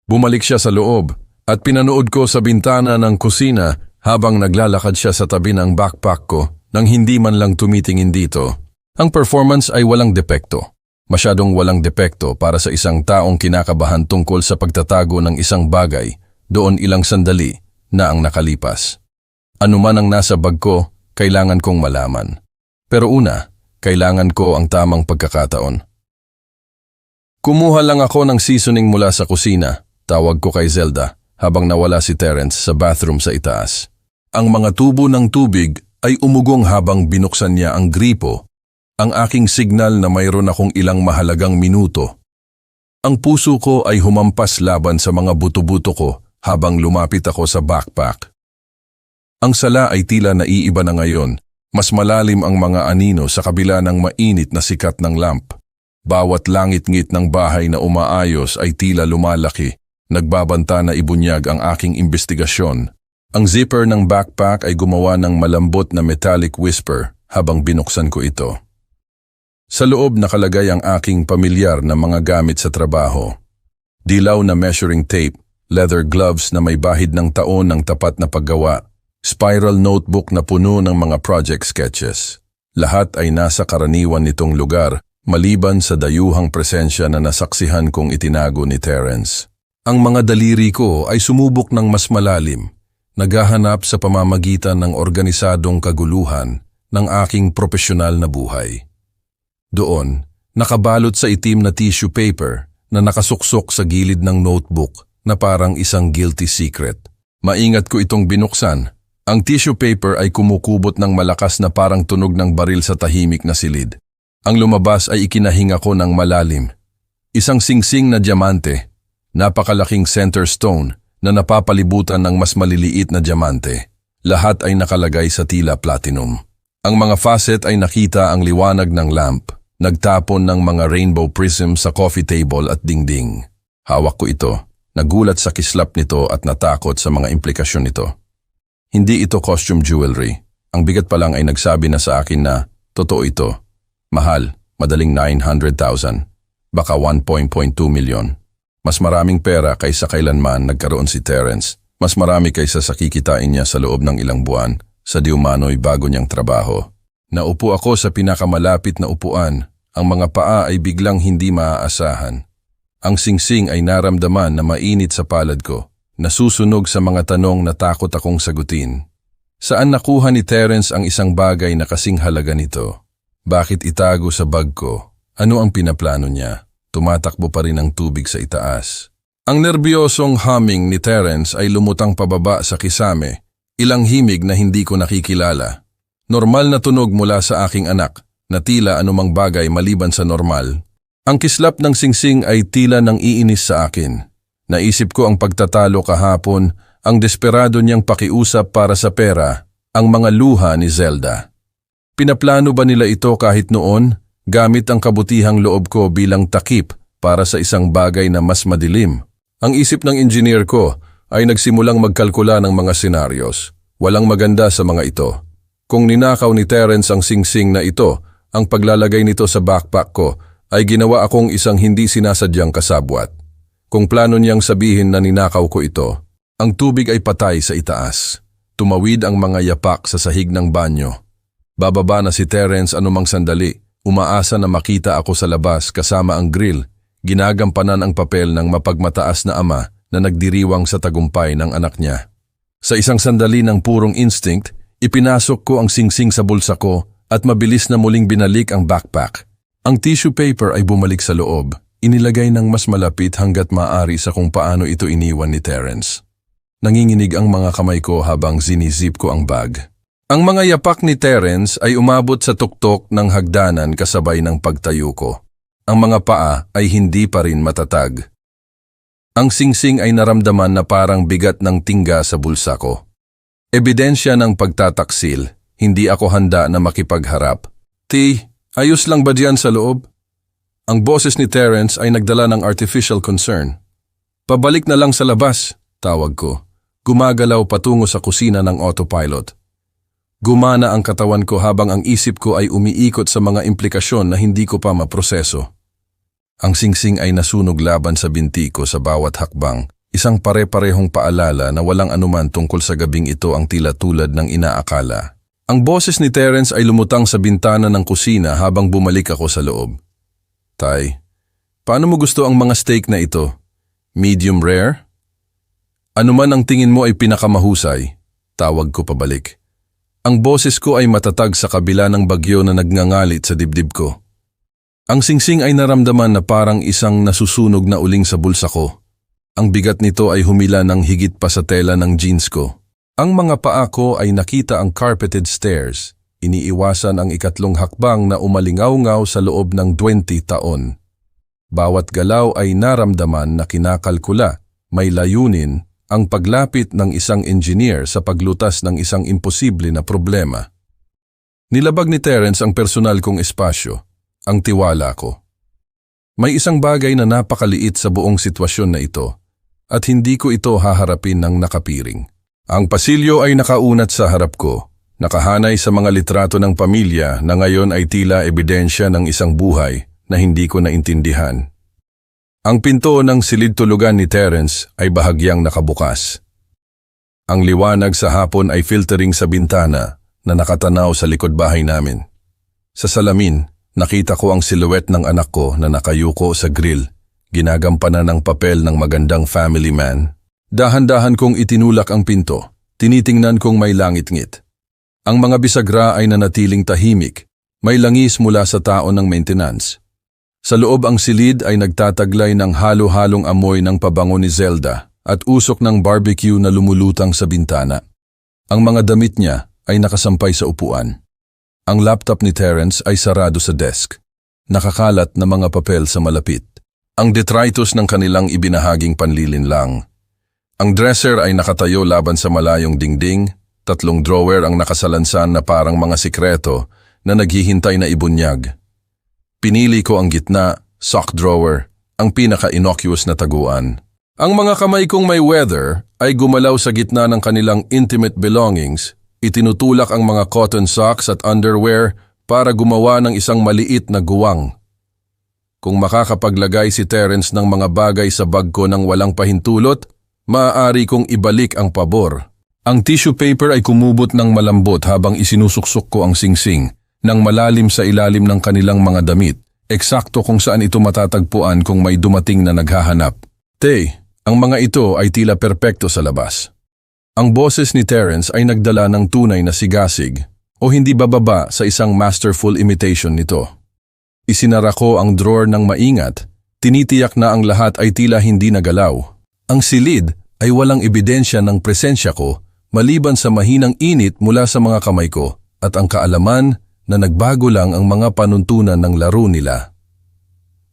Speaker 1: Bumalik siya sa loob at pinanood ko sa bintana ng kusina habang naglalakad siya sa tabi ng backpack ko nang hindi man lang tumitingin dito. Ang performance ay walang depekto. Masyadong walang depekto para sa isang taong kinakabahan tungkol sa pagtatago ng isang bagay doon ilang sandali na ang nakalipas. Ano man ang nasa bag ko, kailangan kong malaman. Pero una, kailangan ko ang tamang pagkakataon. Kumuha lang ako ng seasoning mula sa kusina, tawag ko kay Zelda habang nawala si Terence sa bathroom sa itaas. Ang mga tubo ng tubig ay umugong habang binuksan niya ang gripo, ang aking signal na mayroon akong ilang mahalagang minuto. Ang puso ko ay humampas laban sa mga buto-buto ko habang lumapit ako sa backpack. Ang sala ay tila naiiba na ngayon, mas malalim ang mga anino sa kabila ng mainit na sikat ng lamp. Bawat langit-ngit ng bahay na umaayos ay tila lumalaki, nagbabanta na ibunyag ang aking investigasyon. Ang zipper ng backpack ay gumawa ng malambot na metallic whisper habang binuksan ko ito. Sa loob nakalagay ang aking pamilyar na mga gamit sa trabaho. Dilaw na measuring tape, leather gloves na may bahid ng taon ng tapat na paggawa, spiral notebook na puno ng mga project sketches. Lahat ay nasa karaniwan nitong lugar, maliban sa dayuhang presensya na nasaksihan kong itinago ni Terence. Ang mga daliri ko ay sumubok ng mas malalim, naghahanap sa pamamagitan ng organisadong kaguluhan ng aking propesyonal na buhay. Doon, nakabalot sa itim na tissue paper na nakasuksok sa gilid ng notebook na parang isang guilty secret. Maingat ko itong binuksan. Ang tissue paper ay kumukubot ng malakas na parang tunog ng baril sa tahimik na silid. Ang lumabas ay ikinahinga ko ng malalim. Isang singsing na diamante, napakalaking center stone na napapalibutan ng mas maliliit na diamante. Lahat ay nakalagay sa tila platinum. Ang mga facet ay nakita ang liwanag ng lamp. Nagtapon ng mga rainbow prism sa coffee table at dingding. Hawak ko ito, nagulat sa kislap nito at natakot sa mga implikasyon nito. Hindi ito costume jewelry. Ang bigat pa lang ay nagsabi na sa akin na, totoo ito. Mahal, madaling 900,000. Baka 1.2 milyon. Mas maraming pera kaysa kailanman nagkaroon si Terence. Mas marami kaysa sa kikitain niya sa loob ng ilang buwan sa di umano'y bago niyang trabaho. Naupo ako sa pinakamalapit na upuan. Ang mga paa ay biglang hindi maaasahan. Ang singsing ay naramdaman na mainit sa palad ko, nasusunog sa mga tanong na takot akong sagutin. Saan nakuha ni Terence ang isang bagay na kasing halaga nito? Bakit itago sa bag ko? Ano ang pinaplano niya? Tumatakbo pa rin ang tubig sa itaas. Ang nerbyosong humming ni Terence ay lumutang pababa sa kisame, ilang himig na hindi ko nakikilala. Normal na tunog mula sa aking anak, na tila anumang bagay maliban sa normal. Ang kislap ng singsing ay tila nang iinis sa akin. Naisip ko ang pagtatalo kahapon, ang desperado niyang pakiusap para sa pera, ang mga luha ni Zelda. Pinaplano ba nila ito kahit noon, gamit ang kabutihang loob ko bilang takip para sa isang bagay na mas madilim? Ang isip ng engineer ko ay nagsimulang magkalkula ng mga senaryos. Walang maganda sa mga ito. Kung ninakaw ni Terence ang singsing na ito, ang paglalagay nito sa backpack ko ay ginawa akong isang hindi sinasadyang kasabwat. Kung plano niyang sabihin na ninakaw ko ito, ang tubig ay patay sa itaas. Tumawid ang mga yapak sa sahig ng banyo. Bababa na si Terence anumang sandali, umaasa na makita ako sa labas kasama ang grill, ginagampanan ang papel ng mapagmataas na ama na nagdiriwang sa tagumpay ng anak niya. Sa isang sandali ng purong instinct, ipinasok ko ang singsing sa bulsa ko at mabilis na muling binalik ang backpack. Ang tissue paper ay bumalik sa loob, inilagay ng mas malapit hanggat maaari sa kung paano ito iniwan ni Terence. Nanginginig ang mga kamay ko habang zinizip ko ang bag. Ang mga yapak ni Terence ay umabot sa tuktok ng hagdanan kasabay ng pagtayo ko. Ang mga paa ay hindi pa rin matatag. Ang singsing ay naramdaman na parang bigat ng tingga sa bulsa ko. Ebidensya ng pagtataksil. Hindi ako handa na makipagharap. Ayos lang ba diyan sa loob? Ang boses ni Terence ay nagdala ng artificial concern. Pabalik na lang sa labas, tawag ko. Gumagalaw patungo sa kusina ng autopilot. Gumana ang katawan ko habang ang isip ko ay umiikot sa mga implikasyon na hindi ko pa maproseso. Ang singsing ay nasunog laban sa binti ko sa bawat hakbang, isang pare-parehong paalala na walang anuman tungkol sa gabing ito ang tila tulad ng inaakala. Ang boses ni Terence ay lumutang sa bintana ng kusina habang bumalik ako sa loob. Tay, paano mo gusto ang mga steak na ito? Medium rare? Ano man ang tingin mo ay pinakamahusay, tawag ko pabalik. Ang boses ko ay matatag sa kabila ng bagyo na nagngangalit sa dibdib ko. Ang singsing ay naramdaman na parang isang nasusunog na uling sa bulsa ko. Ang bigat nito ay humila ng higit pa sa tela ng jeans ko. Ang mga paa ko ay nakita ang carpeted stairs. Iniiwasan ang ikatlong hakbang na umalingaw-ngaw sa loob ng 20 taon. Bawat galaw ay naramdaman na kinakalkula, may layunin, ang paglapit ng isang engineer sa paglutas ng isang imposible na problema. Nilabag ni Terence ang personal kong espasyo, ang tiwala ko. May isang bagay na napakaliit sa buong sitwasyon na ito, at hindi ko ito haharapin ng nakapiring. Ang pasilyo ay nakaunat sa harap ko, nakahanay sa mga litrato ng pamilya na ngayon ay tila ebidensya ng isang buhay na hindi ko naintindihan. Ang pinto ng silid-tulugan ni Terence ay bahagyang nakabukas. Ang liwanag sa hapon ay filtering sa bintana na nakatanaw sa likod bahay namin. Sa salamin, nakita ko ang silhouette ng anak ko na nakayuko sa grill, ginagampanan ng papel ng magandang family man. Dahan-dahan kong itinulak ang pinto, tinitingnan kong may langit-ngit. Ang mga bisagra ay nanatiling tahimik, may langis mula sa taon ng maintenance. Sa loob ang silid ay nagtataglay ng halo-halong amoy ng pabango ni Zelda at usok ng barbecue na lumulutang sa bintana. Ang mga damit niya ay nakasampay sa upuan. Ang laptop ni Terence ay sarado sa desk. Nakakalat na mga papel sa malapit. Ang detritus ng kanilang ibinahaging panlilinlang. Ang dresser ay nakatayo laban sa malayong dingding, 3 drawer ang nakasalansan na parang mga sikreto na naghihintay na ibunyag. Pinili ko ang gitna, sock drawer, ang pinaka-innocuous na taguan. Ang mga kamay kong may weather ay gumalaw sa gitna ng kanilang intimate belongings, itinutulak ang mga cotton socks at underwear para gumawa ng isang maliit na guwang. Kung makakapaglagay si Terence ng mga bagay sa bag ko ng walang pahintulot, maaari kong ibalik ang pabor. Ang tissue paper ay kumubot ng malambot habang isinusuksok ko ang singsing, nang malalim sa ilalim ng kanilang mga damit, eksakto kung saan ito matatagpuan kung may dumating na naghahanap. Ang mga ito ay tila perpekto sa labas. Ang boses ni Terence ay nagdala ng tunay na sigasig o hindi bababa sa isang masterful imitation nito. Isinara ko ang drawer ng maingat, tinitiyak na ang lahat ay tila hindi nagalaw. Ang silid ay walang ebidensya ng presensya ko maliban sa mahinang init mula sa mga kamay ko at ang kaalaman na nagbago lang ang mga panuntunan ng laro nila.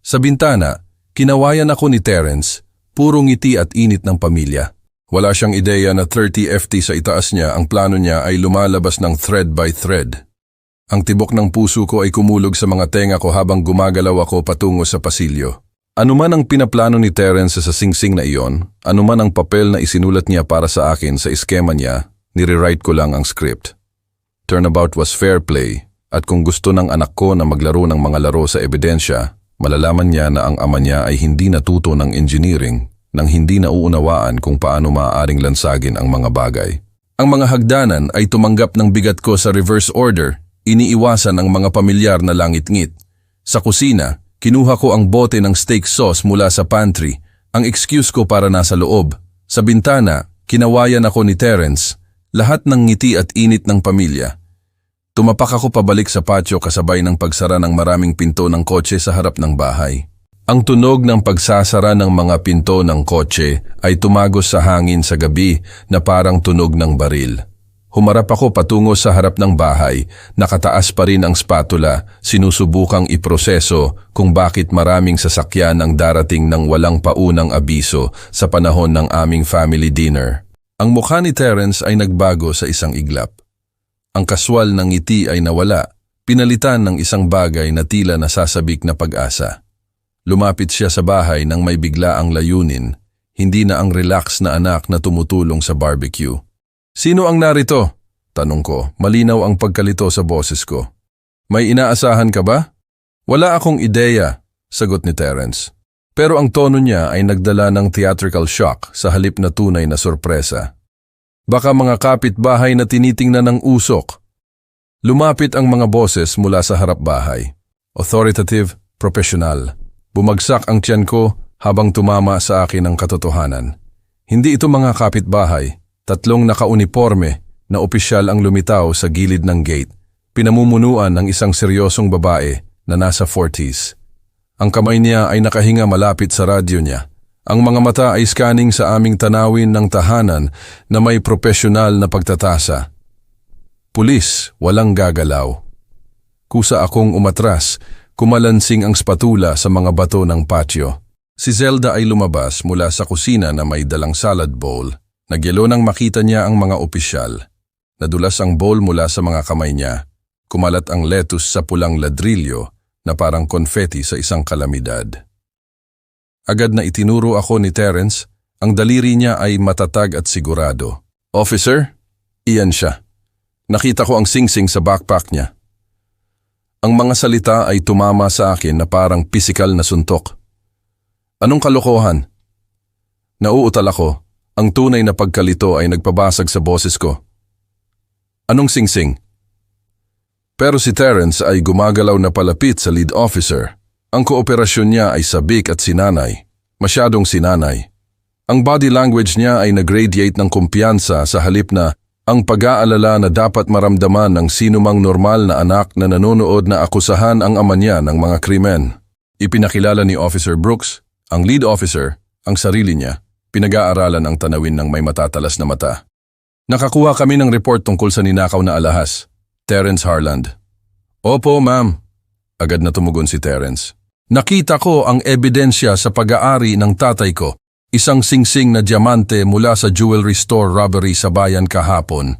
Speaker 1: Sa bintana, kinawayan ako ni Terence, puro ngiti at init ng pamilya. Wala siyang ideya na 30 FT sa itaas niya, ang plano niya ay lumalabas ng thread by thread. Ang tibok ng puso ko ay kumulog sa mga tenga ko habang gumagalaw ako patungo sa pasilyo. Ano man ang pinaplano ni Terence sa singsing na iyon, ano man ang papel na isinulat niya para sa akin sa eskema niya, nire-write ko lang ang script. Turnabout was fair play. At kung gusto ng anak ko na maglaro ng mga laro sa ebidensya, malalaman niya na ang ama niya ay hindi natuto ng engineering nang hindi nauunawaan kung paano maaaring lansagin ang mga bagay. Ang mga hagdanan ay tumanggap ng bigat ko sa reverse order, iniiwasan ang mga pamilyar na langit-ngit. Sa kusina, kinuha ko ang bote ng steak sauce mula sa pantry, ang excuse ko para nasa loob. Sa bintana, kinawayan ako ni Terence, lahat ng ngiti at init ng pamilya. Tumapak ako pabalik sa patio kasabay ng pagsara ng maraming pinto ng kotse sa harap ng bahay. Ang tunog ng pagsasara ng mga pinto ng kotse ay tumagos sa hangin sa gabi na parang tunog ng baril. Humarap ako patungo sa harap ng bahay, nakataas pa rin ang spatula, sinusubukang iproseso kung bakit maraming sasakyan ang darating ng walang paunang abiso sa panahon ng aming family dinner. Ang mukha ni Terence ay nagbago sa isang iglap. Ang kaswal ng ngiti ay nawala, pinalitan ng isang bagay na tila nasasabik na pag-asa. Lumapit siya sa bahay nang may bigla ang layunin, hindi na ang relax na anak na tumutulong sa barbecue. "Sino ang narito?" tanong ko, malinaw ang pagkalito sa boses ko. "May inaasahan ka ba?" "Wala akong ideya," sagot ni Terence. Pero ang tono niya ay nagdala ng theatrical shock sa halip na tunay na sorpresa. Baka mga kapitbahay na tinitingnan ng usok. Lumapit ang mga boses mula sa harap bahay. Authoritative, professional. Bumagsak ang tiyan ko habang tumama sa akin ang katotohanan. Hindi ito mga kapitbahay, 3 nakauniporme na opisyal ang lumitaw sa gilid ng gate. Pinamumunuan ng isang seryosong babae na nasa 40s. Ang kamay niya ay nakahinga malapit sa radyo niya. Ang mga mata ay scanning sa aming tanawin ng tahanan na may profesional na pagtatasa. Pulis, walang gagalaw. Kusa akong umatras, kumalansing ang spatula sa mga bato ng patio. Si Zelda ay lumabas mula sa kusina na may dalang salad bowl. Nagyelo nang makita niya ang mga opisyal. Nadulas ang bowl mula sa mga kamay niya. Kumalat ang lettuce sa pulang ladrilyo na parang konfeti sa isang kalamidad. Agad na itinuro ako ni Terence, ang daliri niya ay matatag at sigurado. Officer, iyan siya. Nakita ko ang singsing sa backpack niya. Ang mga salita ay tumama sa akin na parang pisikal na suntok. Anong kalokohan? Nauutal ako. Ang tunay na pagkalito ay nagpabasag sa boses ko. Anong singsing? Pero si Terence ay gumagalaw na palapit sa lead officer. Ang kooperasyon niya ay sabik at sinanay. Masyadong sinanay. Ang body language niya ay nag-radiate ng kumpiyansa sa halip na ang pag-aalala na dapat maramdaman ng sinumang normal na anak na nanonood na akusahan ang ama niya ng mga krimen. Ipinakilala ni Officer Brooks, ang lead officer, ang sarili niya. Pinag-aaralan ang tanawin ng may matatalas na mata. Nakakuha kami ng report tungkol sa ninakaw na alahas. Terence Harland. Opo, ma'am. Agad na tumugon si Terence. Nakita ko ang ebidensya sa pag-aari ng tatay ko, isang singsing na diamante mula sa jewelry store robbery sa bayan kahapon.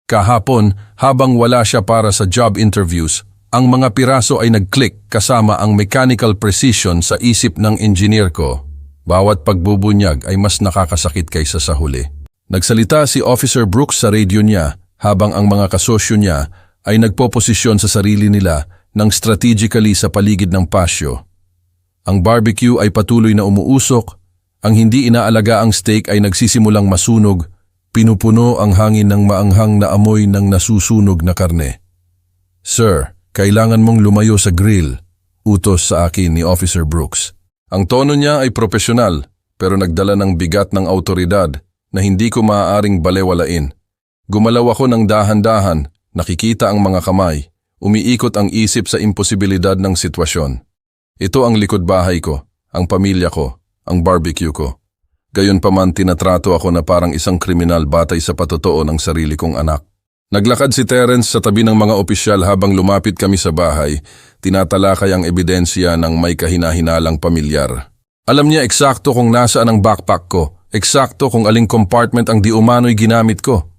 Speaker 1: Kahapon, habang wala siya para sa job interviews, ang mga piraso ay nag-click kasama ang mechanical precision sa isip ng engineer ko. Bawat pagbubunyag ay mas nakakasakit kaysa sa huli. Nagsalita si Officer Brooks sa radio niya habang ang mga kasosyo niya ay nagpoposisyon sa sarili nila ng strategically sa paligid ng pasyo. Ang barbecue ay patuloy na umuusok, ang hindi inaalaga ang steak ay nagsisimulang masunog, pinupuno ang hangin ng maanghang na amoy ng nasusunog na karne. Sir, kailangan mong lumayo sa grill, utos sa akin ni Officer Brooks. Ang tono niya ay profesional pero nagdala ng bigat ng autoridad na hindi ko maaaring balewalain. Gumalaw ako ng dahan-dahan, nakikita ang mga kamay, umiikot ang isip sa imposibilidad ng sitwasyon. Ito ang likod bahay ko, ang pamilya ko, ang barbecue ko. Gayunpaman tinatrato ako na parang isang kriminal batay sa patotoo ng sarili kong anak. Naglakad si Terence sa tabi ng mga opisyal habang lumapit kami sa bahay, tinatalakay ang ebidensya ng may kahinahinalang pamilyar. Alam niya eksakto kung nasaan ang backpack ko, eksakto kung aling compartment ang di umano'y ginamit ko.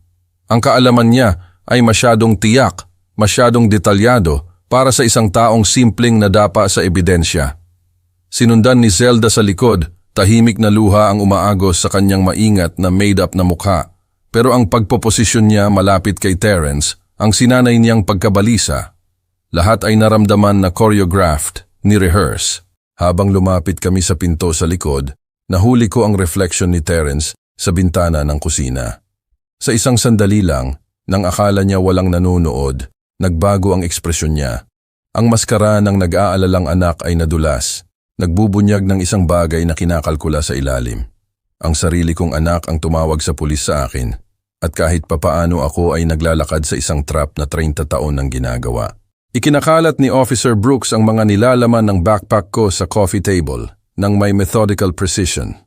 Speaker 1: Ang kaalaman niya ay masyadong tiyak, masyadong detalyado para sa isang taong simpleng nadapa sa ebidensya. Sinundan ni Zelda sa likod, tahimik na luha ang umaagos sa kanyang maingat na made-up na mukha. Pero ang pagpoposisyon niya malapit kay Terence, ang sinanay niyang pagkabalisa, lahat ay naramdaman na choreographed, ni-rehearse. Habang lumapit kami sa pinto sa likod, nahuli ko ang reflection ni Terence sa bintana ng kusina. Sa isang sandali lang, nang akala niya walang nanonood, nagbago ang ekspresyon niya. Ang maskara ng nag-aalalang anak ay nadulas, nagbubunyag ng isang bagay na kinakalkula sa ilalim. Ang sarili kong anak ang tumawag sa pulis sa akin, at kahit papaano ako ay naglalakad sa isang trap na 30 taon ng ginagawa. Ikinakalat ni Officer Brooks ang mga nilalaman ng backpack ko sa coffee table ng may methodical precision.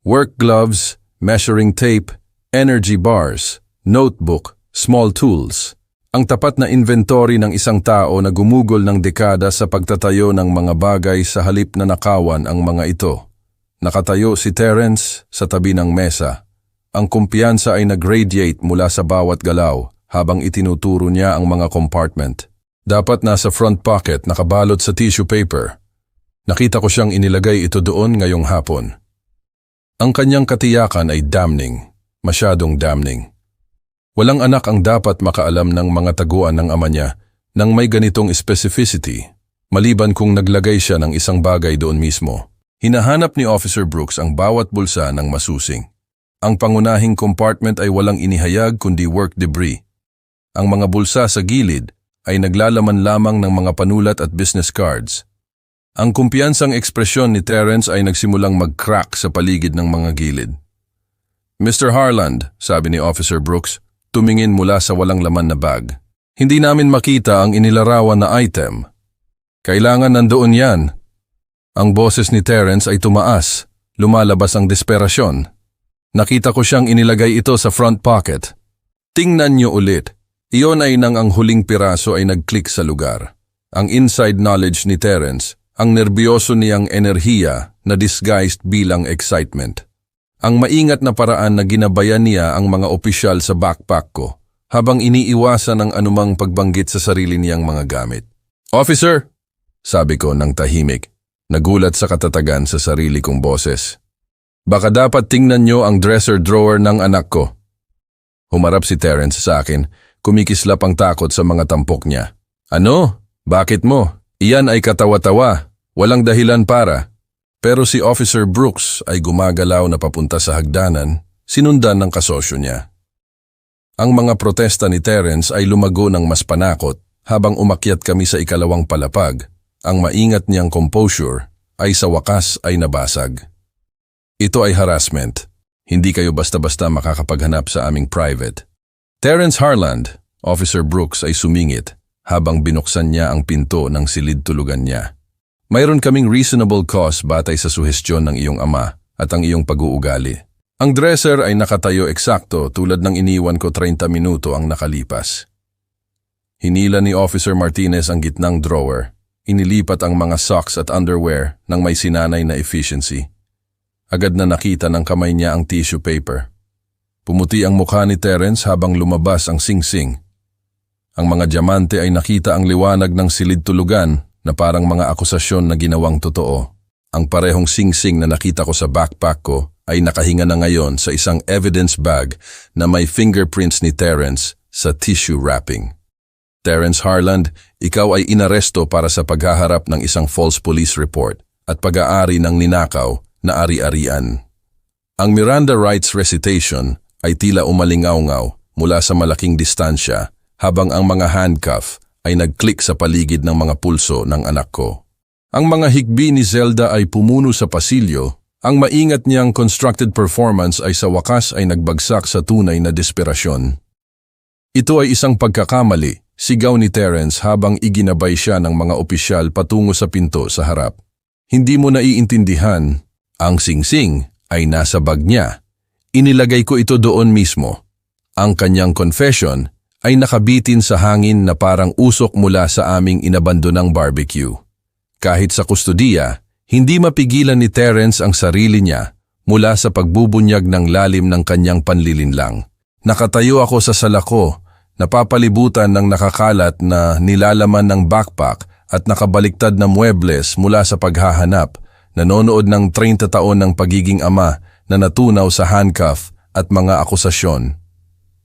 Speaker 1: Work gloves, measuring tape, energy bars, notebook, small tools. Ang tapat na inventory ng isang tao na gumugol ng dekada sa pagtatayo ng mga bagay sa halip na nakawan ang mga ito. Nakatayo si Terence sa tabi ng mesa. Ang kumpiyansa ay nag-radiate mula sa bawat galaw habang itinuturo niya ang mga compartment. Dapat nasa front pocket nakabalot sa tissue paper. Nakita ko siyang inilagay ito doon ngayong hapon. Ang kanyang katiyakan ay damning, masyadong damning. Walang anak ang dapat makaalam ng mga taguan ng ama niya nang may ganitong specificity. Maliban kung naglagay siya ng isang bagay doon mismo. Hinahanap ni Officer Brooks ang bawat bulsa ng masusing. Ang pangunahing compartment ay walang inihayag kundi work debris. Ang mga bulsa sa gilid ay naglalaman lamang ng mga panulat at business cards. Ang kumpiyansang ekspresyon ni Terence ay nagsimulang mag-crack sa paligid ng mga gilid. Mr. Harland, sabi ni Officer Brooks, tumingin mula sa walang laman na bag. Hindi namin makita ang inilarawan na item. Kailangan nandoon yan. Ang boses ni Terence ay tumaas, lumalabas ang desperasyon. Nakita ko siyang inilagay ito sa front pocket. Tingnan niyo ulit. Iyon ay nang ang huling piraso ay nag-click sa lugar. Ang inside knowledge ni Terence, ang nerbiyoso niyang enerhiya na disguised bilang excitement. Ang maingat na paraan na ginabayan niya ang mga opisyal sa backpack ko habang iniiwasan ang anumang pagbanggit sa sarili niyang mga gamit. Officer! Sabi ko ng tahimik, nagulat sa katatagan sa sarili kong boses. Baka dapat tingnan niyo ang dresser drawer ng anak ko. Humarap si Terence sa akin, kumikislap ang takot sa mga tampok niya. Ano? Bakit mo? Iyan ay katawa-tawa, walang dahilan para. Pero si Officer Brooks ay gumagalaw na papunta sa hagdanan, sinundan ng kasosyo niya. Ang mga protesta ni Terence ay lumago ng mas panakot habang umakyat kami sa ikalawang palapag. Ang maingat niyang composure ay sa wakas ay nabasag. Ito ay harassment. Hindi kayo basta-basta makakapaghanap sa aming private. Terence Harland, Officer Brooks ay sumingit habang binuksan niya ang pinto ng silid-tulugan niya. Mayroon kaming reasonable cause batay sa suhestyon ng iyong ama at ang iyong pag-uugali. Ang dresser ay nakatayo eksakto tulad ng iniwan ko 30 minuto ang nakalipas. Hinila ni Officer Martinez ang gitnang drawer. Inilipat ang mga socks at underwear ng may sinanay na efficiency. Agad na nakita ng kamay niya ang tissue paper. Pumuti ang mukha ni Terence habang lumabas ang singsing. Ang mga diamante ay nakita ang liwanag ng silid-tulugan na parang mga akusasyon na ginawang totoo. Ang parehong singsing na nakita ko sa backpack ko ay nakahinga na ngayon sa isang evidence bag na may fingerprints ni Terence sa tissue wrapping. Terence Harland, ikaw ay inaresto para sa paghaharap ng isang false police report at pag-aari ng ninakaw na ari-arian. Ang Miranda rights recitation ay tila umalingaw-ngaw mula sa malaking distansya habang ang mga handcuff ay nag-click sa paligid ng mga pulso ng anak ko. Ang mga higbi ni Zelda ay pumuno sa pasilyo, ang maingat niyang constructed performance ay sa wakas ay nagbagsak sa tunay na desperasyon. Ito ay isang pagkakamali. Sigaw ni Terence habang iginabay siya ng mga opisyal patungo sa pinto sa harap. Hindi mo naiintindihan, ang singsing ay nasa bag niya. Inilagay ko ito doon mismo. Ang kanyang confession ay nakabitin sa hangin na parang usok mula sa aming inabandonang barbecue. Kahit sa kustodiya, hindi mapigilan ni Terence ang sarili niya mula sa pagbubunyag ng lalim ng kanyang panlilinlang. Nakatayo ako sa salako, napapalibutan ng nakakalat na nilalaman ng backpack at nakabaliktad na muebles mula sa paghahanap, nanonood ng 30 taon ng pagiging ama na natunaw sa handcuff at mga akusasyon.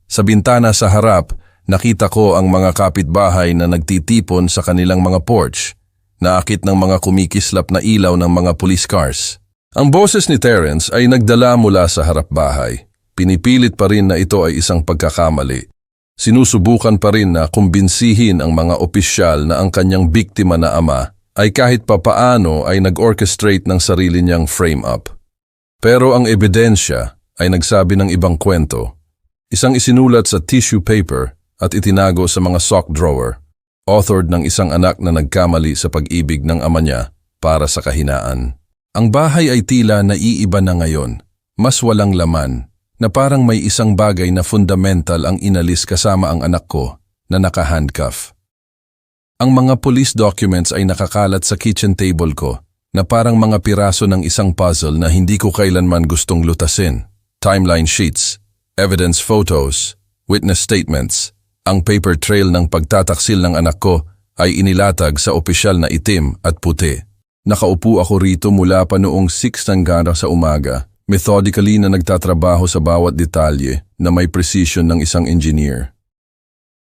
Speaker 1: Sa bintana sa harap, nakita ko ang mga kapitbahay na nagtitipon sa kanilang mga porch, naakit ng mga kumikislap na ilaw ng mga police cars. Ang boses ni Terence ay nagdala mula sa harap bahay. Pinipilit pa rin na ito ay isang pagkakamali. Sinusubukan pa rin na kumbinsihin ang mga opisyal na ang kanyang biktima na ama ay kahit papaano ay nag-orchestrate ng sarili niyang frame-up. Pero ang ebidensya ay nagsabi ng ibang kwento. Isang isinulat sa tissue paper at itinago sa mga sock drawer, authored ng isang anak na nagkamali sa pag-ibig ng ama niya para sa kahinaan. Ang bahay ay tila naiiba na ngayon, mas walang laman, na parang may isang bagay na fundamental ang inalis kasama ang anak ko na naka-handcuff. Ang mga police documents ay nakakalat sa kitchen table ko na parang mga piraso ng isang puzzle na hindi ko kailanman gustong lutasin. Timeline sheets, evidence photos, witness statements. Ang paper trail ng pagtataksil ng anak ko ay inilatag sa opisyal na itim at puti. Nakaupo ako rito mula pa noong 6 hanggang sa umaga, methodically na nagtatrabaho sa bawat detalye na may precision ng isang engineer.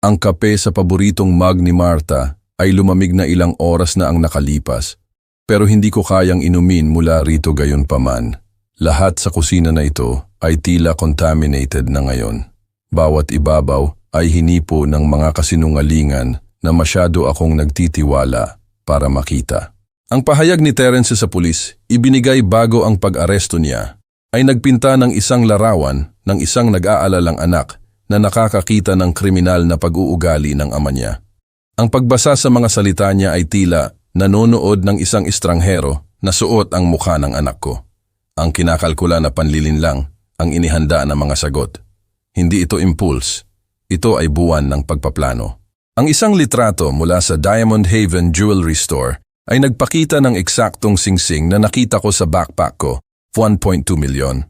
Speaker 1: Ang kape sa paboritong mug ni Martha ay lumamig na ilang oras na ang nakalipas, pero hindi ko kayang inumin mula rito gayunpaman. Lahat sa kusina na ito ay tila contaminated na ngayon. Bawat ibabaw ay hinipo ng mga kasinungalingan na masyado akong nagtitiwala para makita. Ang pahayag ni Terence sa pulis, ibinigay bago ang pag-aresto niya, ay nagpinta ng isang larawan ng isang nag-aalalang anak na nakakakita ng kriminal na pag-uugali ng ama niya. Ang pagbasa sa mga salita niya ay tila nanonood ng isang estranghero na suot ang mukha ng anak ko. Ang kinakalkula na panlilin lang ang inihanda na mga sagot. Hindi ito impulse, ito ay buwan ng pagpaplano. Ang isang litrato mula sa Diamond Haven Jewelry Store ay nagpakita ng eksaktong singsing na nakita ko sa backpack ko, 1.2 milyon.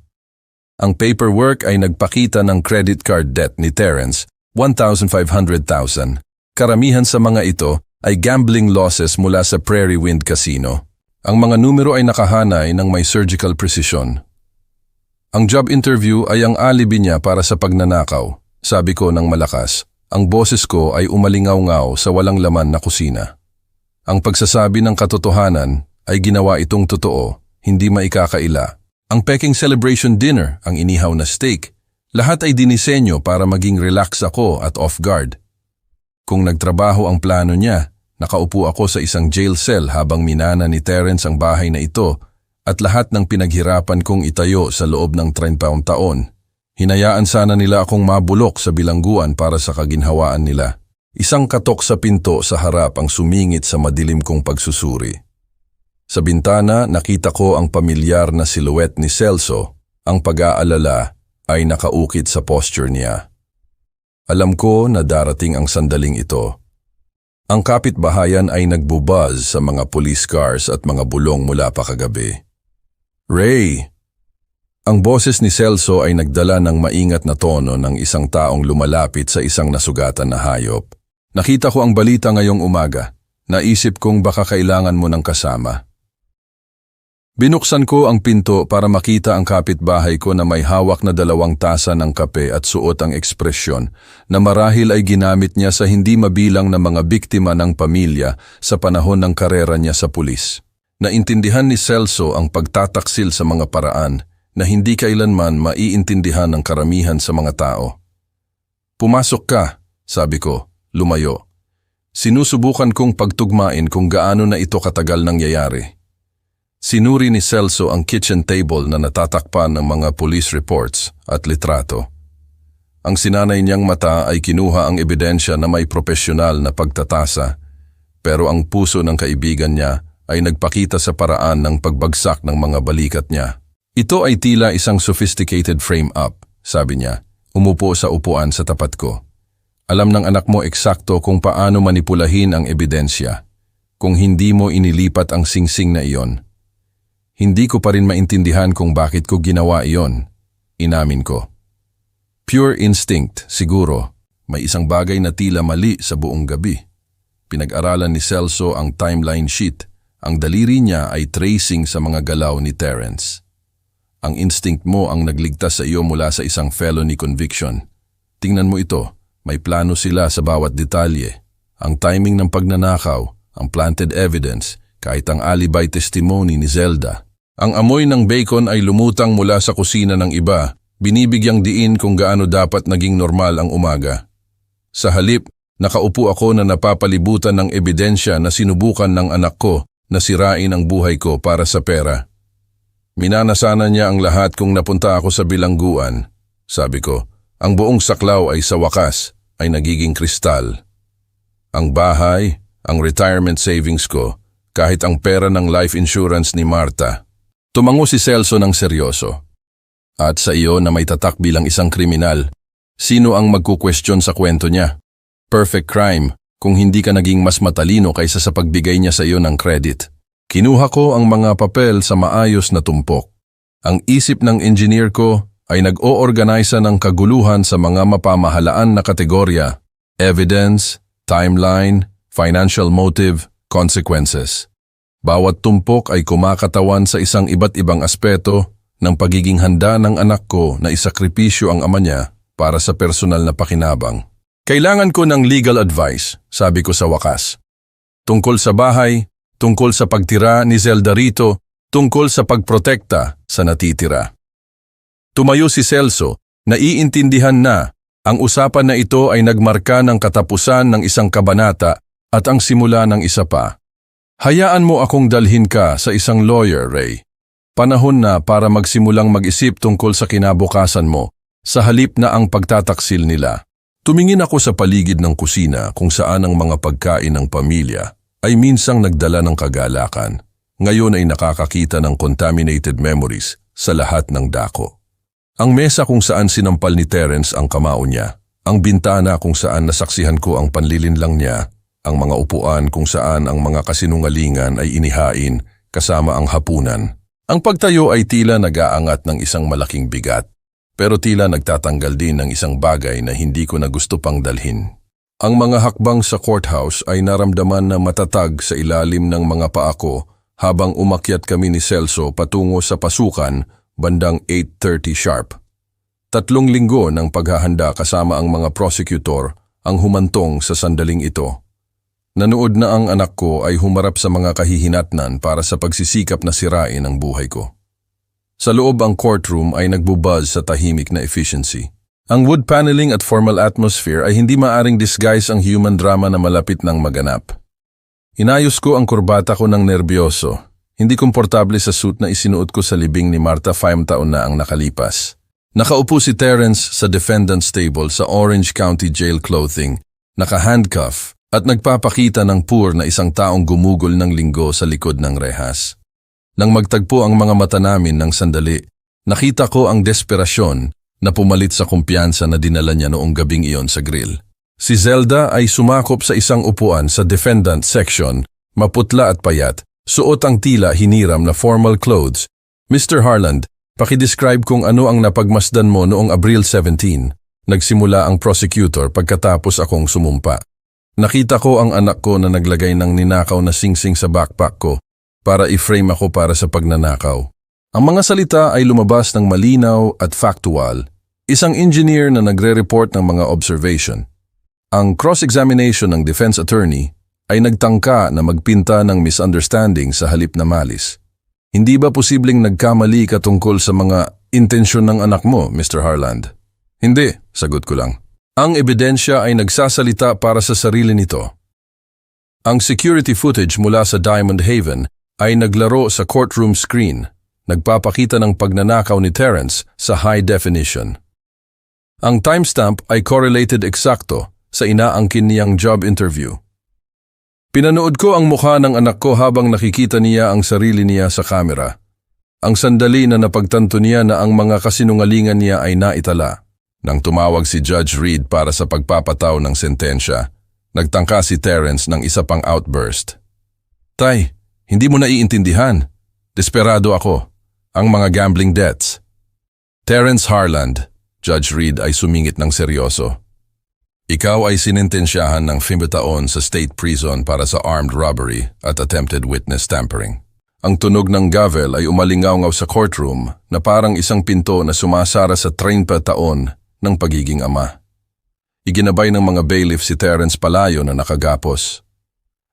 Speaker 1: Ang paperwork ay nagpakita ng credit card debt ni Terence, 1,500,000. Karamihan sa mga ito ay gambling losses mula sa Prairie Wind Casino. Ang mga numero ay nakahanay ng may surgical precision. Ang job interview ay ang alibi niya para sa pagnanakaw. Sabi ko ng malakas, ang boses ko ay umalingaw-ngaw sa walang laman na kusina. Ang pagsasabi ng katotohanan ay ginawa itong totoo, hindi maikakaila. Ang peking celebration dinner, ang inihaw na steak, lahat ay dinisenyo para maging relax ako at off guard. Kung nagtrabaho ang plano niya, nakaupo ako sa isang jail cell habang minana ni Terence ang bahay na ito at lahat ng pinaghirapan kong itayo sa loob ng 30 taon. Hinayaan sana nila akong mabulok sa bilangguan para sa kaginhawaan nila. Isang katok sa pinto sa harap ang sumingit sa madilim kong pagsusuri. Sa bintana, nakita ko ang pamilyar na silhouette ni Celso. Ang pag-aalala ay nakaukit sa posture niya. Alam ko na darating ang sandaling ito. Ang kapitbahayan ay nagbubuzz sa mga police cars at mga bulong mula pa kagabi. Ray! Ang boses ni Celso ay nagdala ng maingat na tono ng isang taong lumalapit sa isang nasugatan na hayop. Nakita ko ang balita ngayong umaga. Naisip kong baka kailangan mo ng kasama. Binuksan ko ang pinto para makita ang kapitbahay ko na may hawak na 2 tasa ng kape at suot ang ekspresyon na marahil ay ginamit niya sa hindi mabilang na mga biktima ng pamilya sa panahon ng karera niya sa pulis. Naintindihan ni Celso ang pagtataksil sa mga paraan na hindi kailanman maiintindihan ng karamihan sa mga tao. Pumasok ka, sabi ko, lumayo. Sinusubukan kong pagtugmain kung gaano na ito katagal nangyayari. Sinuri ni Celso ang kitchen table na natatakpan ng mga police reports at litrato. Ang sinanay niyang mata ay kinuha ang ebidensya na may profesional na pagtatasa, pero ang puso ng kaibigan niya ay nagpakita sa paraan ng pagbagsak ng mga balikat niya. Ito ay tila isang sophisticated frame-up, sabi niya, umupo sa upuan sa tapat ko. Alam ng anak mo eksakto kung paano manipulahin ang ebidensya, kung hindi mo inilipat ang singsing na iyon. Hindi ko pa rin maintindihan kung bakit ko ginawa iyon, inamin ko. Pure instinct, siguro. May isang bagay na tila mali sa buong gabi. Pinag-aralan ni Celso ang timeline sheet. Ang daliri niya ay tracing sa mga galaw ni Terence. Ang instinct mo ang nagligtas sa iyo mula sa isang felony conviction. Tingnan mo ito, may plano sila sa bawat detalye. Ang timing ng pagnanakaw, ang planted evidence, kahit ang alibi testimony ni Zelda. Ang amoy ng bacon ay lumutang mula sa kusina ng iba, binibigyang diin kung gaano dapat naging normal ang umaga. Sa halip, nakaupo ako na napapalibutan ng ebidensya na sinubukan ng anak ko na sirain ang buhay ko para sa pera. Minanasana niya ang lahat kung napunta ako sa bilangguan. Sabi ko, ang buong saklaw ay sa wakas ay nagiging kristal. Ang bahay, ang retirement savings ko, kahit ang pera ng life insurance ni Marta. Tumango si Celso ng seryoso. At sa iyo na may tatak bilang isang kriminal, sino ang magkukwestiyon sa kwento niya? Perfect crime kung hindi ka naging mas matalino kaysa sa pagbigay niya sa iyo ng credit. Kinuha ko ang mga papel sa maayos na tumpok. Ang isip ng engineer ko ay nag-o-organisa ng kaguluhan sa mga mapamahalaan na kategorya: evidence, timeline, financial motive, consequences. Bawat tumpok ay kumakatawan sa isang iba't ibang aspeto ng pagiging handa ng anak ko na isakripisyo ang ama niya para sa personal na pakinabang. Kailangan ko ng legal advice, sabi ko sa wakas. tungkol sa bahay, tungkol sa pagtira ni Zelda rito, tungkol sa pagprotekta sa natitira. Tumayo si Celso, naiintindihan na ang usapan na ito ay nagmarka ng katapusan ng isang kabanata at ang simula ng isa pa. Hayaan mo akong dalhin ka sa isang lawyer, Ray. Panahon na para magsimulang mag-isip tungkol sa kinabukasan mo, sa halip na ang pagtataksil nila. Tumingin ako sa paligid ng kusina kung saan ang mga pagkain ng pamilya ay minsang nagdala ng kagalakan. Ngayon ay nakakakita ng contaminated memories sa lahat ng dako. Ang mesa kung saan sinampal ni Terence ang kamao niya, ang bintana kung saan nasaksihan ko ang panlilinlang niya, ang mga upuan kung saan ang mga kasinungalingan ay inihain kasama ang hapunan. Ang pagtayo ay tila nag-aangat ng isang malaking bigat, pero tila nagtatanggal din ng isang bagay na hindi ko na gusto pang dalhin. Ang mga hakbang sa courthouse ay naramdaman na matatag sa ilalim ng mga paa ko habang umakyat kami ni Celso patungo sa pasukan bandang 8:30 sharp. 3 linggo ng paghahanda kasama ang mga prosecutor ang humantong sa sandaling ito. Nanood na ang anak ko ay humarap sa mga kahihinatnan para sa pagsisikap na sirain ang buhay ko. Sa loob ang courtroom ay nagbubuzz sa tahimik na efficiency. Ang wood paneling at formal atmosphere ay hindi maaring disguise ang human drama na malapit ng maganap. Inayos ko ang kurbata ko ng nerbyoso. Hindi komportable sa suit na isinuot ko sa libing ni Martha 5 taon na ang nakalipas. Nakaupo si Terence sa defendant's table sa Orange County Jail clothing, naka-handcuff at nagpapakita ng poor na isang taong gumugol ng linggo sa likod ng rehas. Nang magtagpo ang mga mata namin ng sandali, nakita ko ang desperasyon na pumalit sa kumpiyansa na dinala niya noong gabing iyon sa grill. Si Zelda ay sumakop sa isang upuan sa defendant section, maputla at payat, suot ang tila hiniram na formal clothes. Mr. Harland, pakidescribe kung ano ang napagmasdan mo noong Abril 17. Nagsimula ang prosecutor pagkatapos akong sumumpa. Nakita ko ang anak ko na naglagay ng ninakaw na singsing sa backpack ko para i-frame ako para sa pagnanakaw. Ang mga salita ay lumabas ng malinaw at factual. Isang engineer na nagre-report ng mga observation. Ang cross-examination ng defense attorney ay nagtangka na magpinta ng misunderstanding sa halip na malis. Hindi ba posibleng nagkamali ka tungkol sa mga intensyon ng anak mo, Mr. Harland? Hindi, sagot ko lang. Ang ebidensya ay nagsasalita para sa sarili nito. Ang security footage mula sa Diamond Haven ay naglaro sa courtroom screen, nagpapakita ng pagnanakaw ni Terence sa high definition. Ang timestamp ay correlated eksakto sa inaangkin niyang job interview. Pinanood ko ang mukha ng anak ko habang nakikita niya ang sarili niya sa kamera. Ang sandali na napagtanto niya na ang mga kasinungalingan niya ay naitala. Nang tumawag si Judge Reed para sa pagpapataw ng sentensya, nagtangka si Terence ng isa pang outburst. Tay, hindi mo naiintindihan. Desperado ako. Ang mga gambling debts. Terence Harland, Judge Reed ay sumingit ng seryoso. Ikaw ay sinintensyahan ng 5 taon sa state prison para sa armed robbery at attempted witness tampering. Ang tunog ng gavel ay umalingaw-ngaw sa courtroom na parang isang pinto na sumasara sa 30 taon ng pagiging ama. Iginabay ng mga bailiff si Terence Palayo na nakagapos.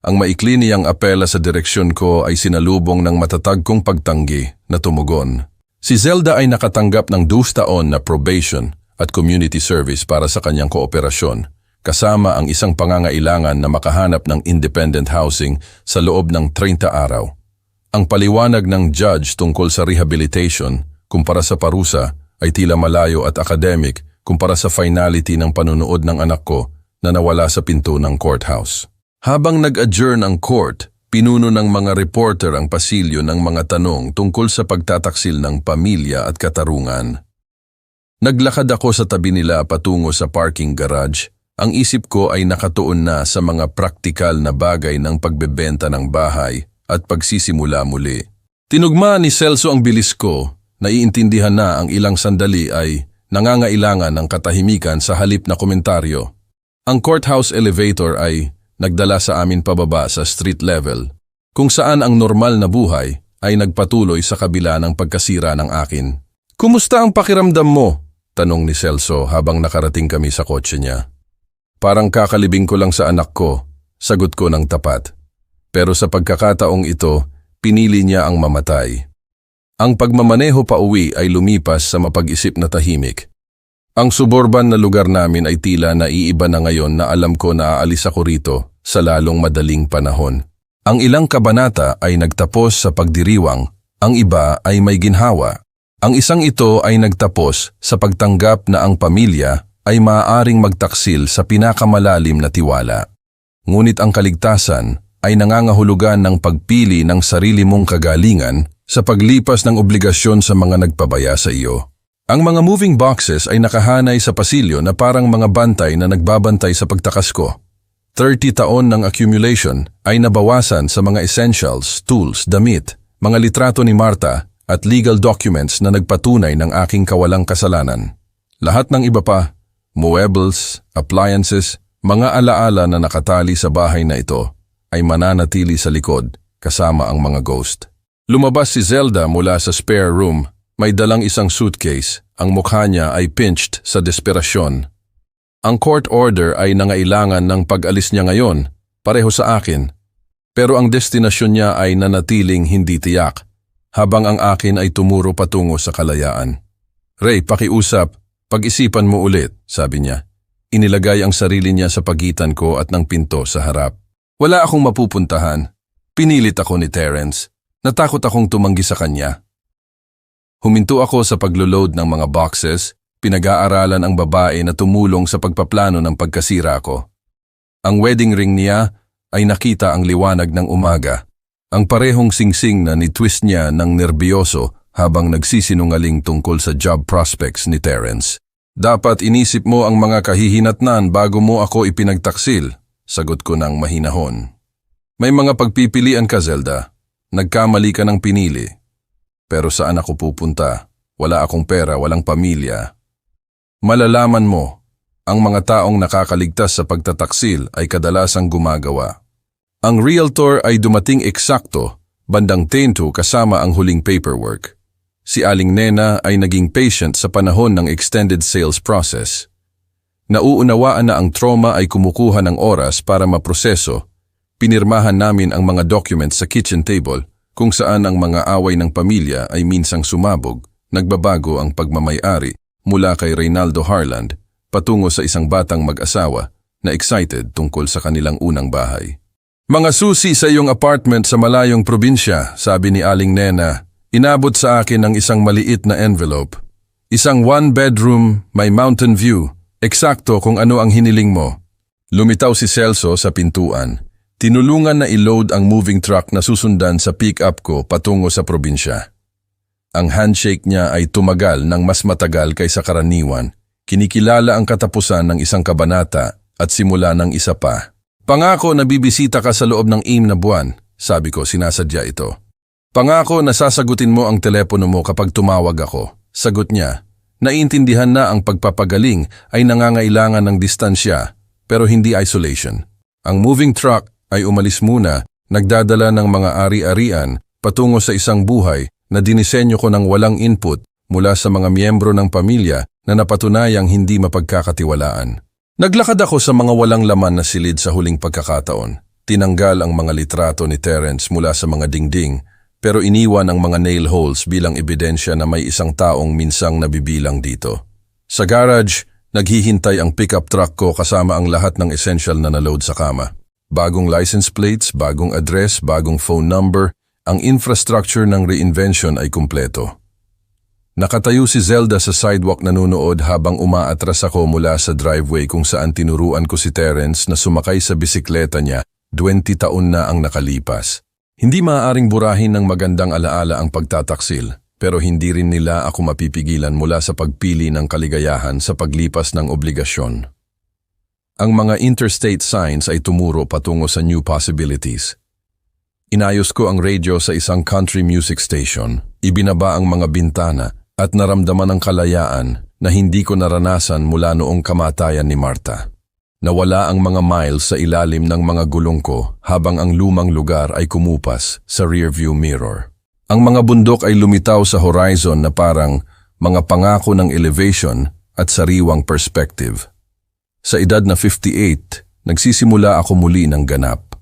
Speaker 1: Ang maikli niyang apela sa direksyon ko ay sinalubong ng matatag kong pagtanggi na tumugon. Si Zelda ay nakatanggap ng 2 taon na probation at community service para sa kanyang kooperasyon, kasama ang isang pangangailangan na makahanap ng independent housing sa loob ng 30 araw. Ang paliwanag ng judge tungkol sa rehabilitation kumpara sa parusa ay tila malayo at academic kumpara sa finality ng panunood ng anak ko na nawala sa pinto ng courthouse. Habang nag-adjourn ang court, pinuno ng mga reporter ang pasilyo ng mga tanong tungkol sa pagtataksil ng pamilya at katarungan. Naglakad ako sa tabi nila patungo sa parking garage. Ang isip ko ay nakatuon na sa mga praktikal na bagay ng pagbebenta ng bahay at pagsisimula muli. Tinugma ni Celso ang bilis ko, naiintindihan na ang ilang sandali ay nangangailangan ng katahimikan sa halip na komentaryo. Ang courthouse elevator ay nagdala sa amin pababa sa street level, kung saan ang normal na buhay ay nagpatuloy sa kabila ng pagkasira ng akin. Kumusta ang pakiramdam mo? Tanong ni Celso habang nakarating kami sa kotse niya. Parang kakalibing ko lang sa anak ko, sagot ko ng tapat. Pero sa pagkakataong ito, pinili niya ang mamatay. Ang pagmamaneho pa uwi ay lumipas sa mapag-isip na tahimik. Ang suburban na lugar namin ay tila naiiba na ngayon na alam ko na aalis ako rito sa lalong madaling panahon. Ang ilang kabanata ay nagtapos sa pagdiriwang, ang iba ay may ginhawa. Ang isang ito ay nagtapos sa pagtanggap na ang pamilya ay maaaring magtaksil sa pinakamalalim na tiwala. Ngunit ang kaligtasan ay nangangahulugan ng pagpili ng sarili mong kagalingan sa paglipas ng obligasyon sa mga nagpabaya sa iyo. Ang mga moving boxes ay nakahanay sa pasilyo na parang mga bantay na nagbabantay sa pagtakas ko. 30 taon ng accumulation ay nabawasan sa mga essentials, tools, damit, mga litrato ni Marta at legal documents na nagpatunay ng aking kawalang kasalanan. Lahat ng iba pa, muebles, appliances, mga alaala na nakatali sa bahay na ito ay mananatili sa likod kasama ang mga ghost. Lumabas si Zelda mula sa spare room, may dalang isang suitcase, ang mukha niya ay pinched sa desperasyon. Ang court order ay nangailangan ng pag-alis niya ngayon, pareho sa akin. Pero ang destinasyon niya ay nanatiling hindi tiyak, habang ang akin ay tumuro patungo sa kalayaan. Ray, pakiusap, pag-isipan mo ulit, sabi niya. Inilagay ang sarili niya sa pagitan ko at ng pinto sa harap. Wala akong mapupuntahan. Pinilit ako ni Terence. Natakot akong tumanggi sa kanya. Huminto ako sa paglo-load ng mga boxes. Pinag-aaralan ang babae na tumulong sa pagpaplano ng pagkasira ko. Ang wedding ring niya ay nakita ang liwanag ng umaga. Ang parehong singsing na ni-twist niya ng nerbiyoso habang nagsisinungaling tungkol sa job prospects ni Terence. Dapat inisip mo ang mga kahihinatnan bago mo ako ipinagtaksil, sagot ko ng mahinahon. May mga pagpipilian ka, Zelda. Nagkamali ka ng pinili. Pero saan ako pupunta? Wala akong pera, walang pamilya. Malalaman mo, ang mga taong nakakaligtas sa pagtataksil ay kadalasang gumagawa. Ang realtor ay dumating eksakto, bandang 10:00 kasama ang huling paperwork. Si Aling Nena ay naging patient sa panahon ng extended sales process. Nauunawaan na ang trauma ay kumukuha ng oras para maproseso. Pinirmahan namin ang mga documents sa kitchen table kung saan ang mga away ng pamilya ay minsang sumabog, nagbabago ang pagmamay-ari mula kay Reynaldo Harland patungo sa isang batang mag-asawa na excited tungkol sa kanilang unang bahay. Mga susi sa iyong apartment sa malayong probinsya, sabi ni Aling Nena. Inabot sa akin ng isang maliit na envelope. Isang one-bedroom, may mountain view, eksakto kung ano ang hiniling mo. Lumitaw si Celso sa pintuan. Tinulungan na i-load ang moving truck na susundan sa pick-up ko patungo sa probinsya. Ang handshake niya ay tumagal ng mas matagal kaysa karaniwan. Kinikilala ang katapusan ng isang kabanata at simula ng isa pa. Pangako na bibisita ka sa loob ng 6 na buwan, sabi ko, sinasadya ito. Pangako na sasagutin mo ang telepono mo kapag tumawag ako, sagot niya. Naiintindihan na ang pagpapagaling ay nangangailangan ng distansya, pero hindi isolation. Ang moving truck ay umalis muna, nagdadala ng mga ari-arian patungo sa isang buhay na dinisenyo ko ng walang input mula sa mga miyembro ng pamilya na napatunayang hindi mapagkakatiwalaan. Naglakad ako sa mga walang laman na silid sa huling pagkakataon. Tinanggal ang mga litrato ni Terence mula sa mga dingding, pero iniwan ang mga nail holes bilang ebidensya na may isang taong minsang nabibilang dito. Sa garage, naghihintay ang pickup truck ko kasama ang lahat ng essential na naload sa kama. Bagong license plates, bagong address, bagong phone number, ang infrastructure ng reinvention ay kumpleto. Nakatayo si Zelda sa sidewalk nanunood habang umaatras ako mula sa driveway kung saan tinuruan ko si Terence na sumakay sa bisikleta niya 20 taon na ang nakalipas. Hindi maaaring burahin ng magandang alaala ang pagtataksil, pero hindi rin nila ako mapipigilan mula sa pagpili ng kaligayahan sa paglipas ng obligasyon. Ang mga interstate signs ay tumuro patungo sa new possibilities. Inayos ko ang radio sa isang country music station, ibinaba ang mga bintana at naramdaman ang kalayaan na hindi ko naranasan mula noong kamatayan ni Marta. Nawala ang mga miles sa ilalim ng mga gulong ko habang ang lumang lugar ay kumupas sa rearview mirror. Ang mga bundok ay lumitaw sa horizon na parang mga pangako ng elevation at sariwang perspective. Sa edad na 58, nagsisimula ako muli ng ganap.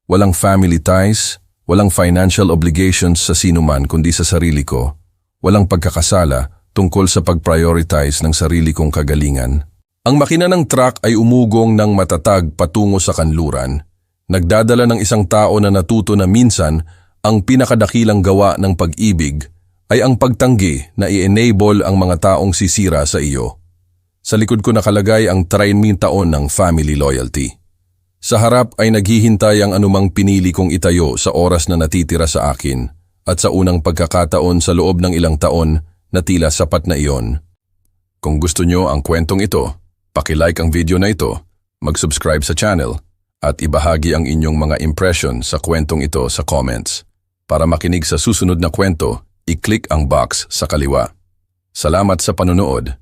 Speaker 1: Walang family ties, walang financial obligations sa sinuman kundi sa sarili ko. Walang pagkakasala tungkol sa pag-prioritize ng sarili kong kagalingan. Ang makina ng truck ay umugong ng matatag patungo sa kanluran. Nagdadala ng isang tao na natuto na minsan ang pinakadakilang gawa ng pag-ibig ay ang pagtanggi na i-enable ang mga taong sisira sa iyo. Sa likod ko nakalagay ang 30 taon ng family loyalty. Sa harap ay naghihintay ang anumang pinili kong itayo sa oras na natitira sa akin at sa unang pagkakataon sa loob ng ilang taon na tila sapat na iyon. Kung gusto nyo ang kwentong ito, paki-like ang video na ito, mag-subscribe sa channel at ibahagi ang inyong mga impression sa kwentong ito sa comments. Para makinig sa susunod na kwento, i-click ang box sa kaliwa. Salamat sa panonood.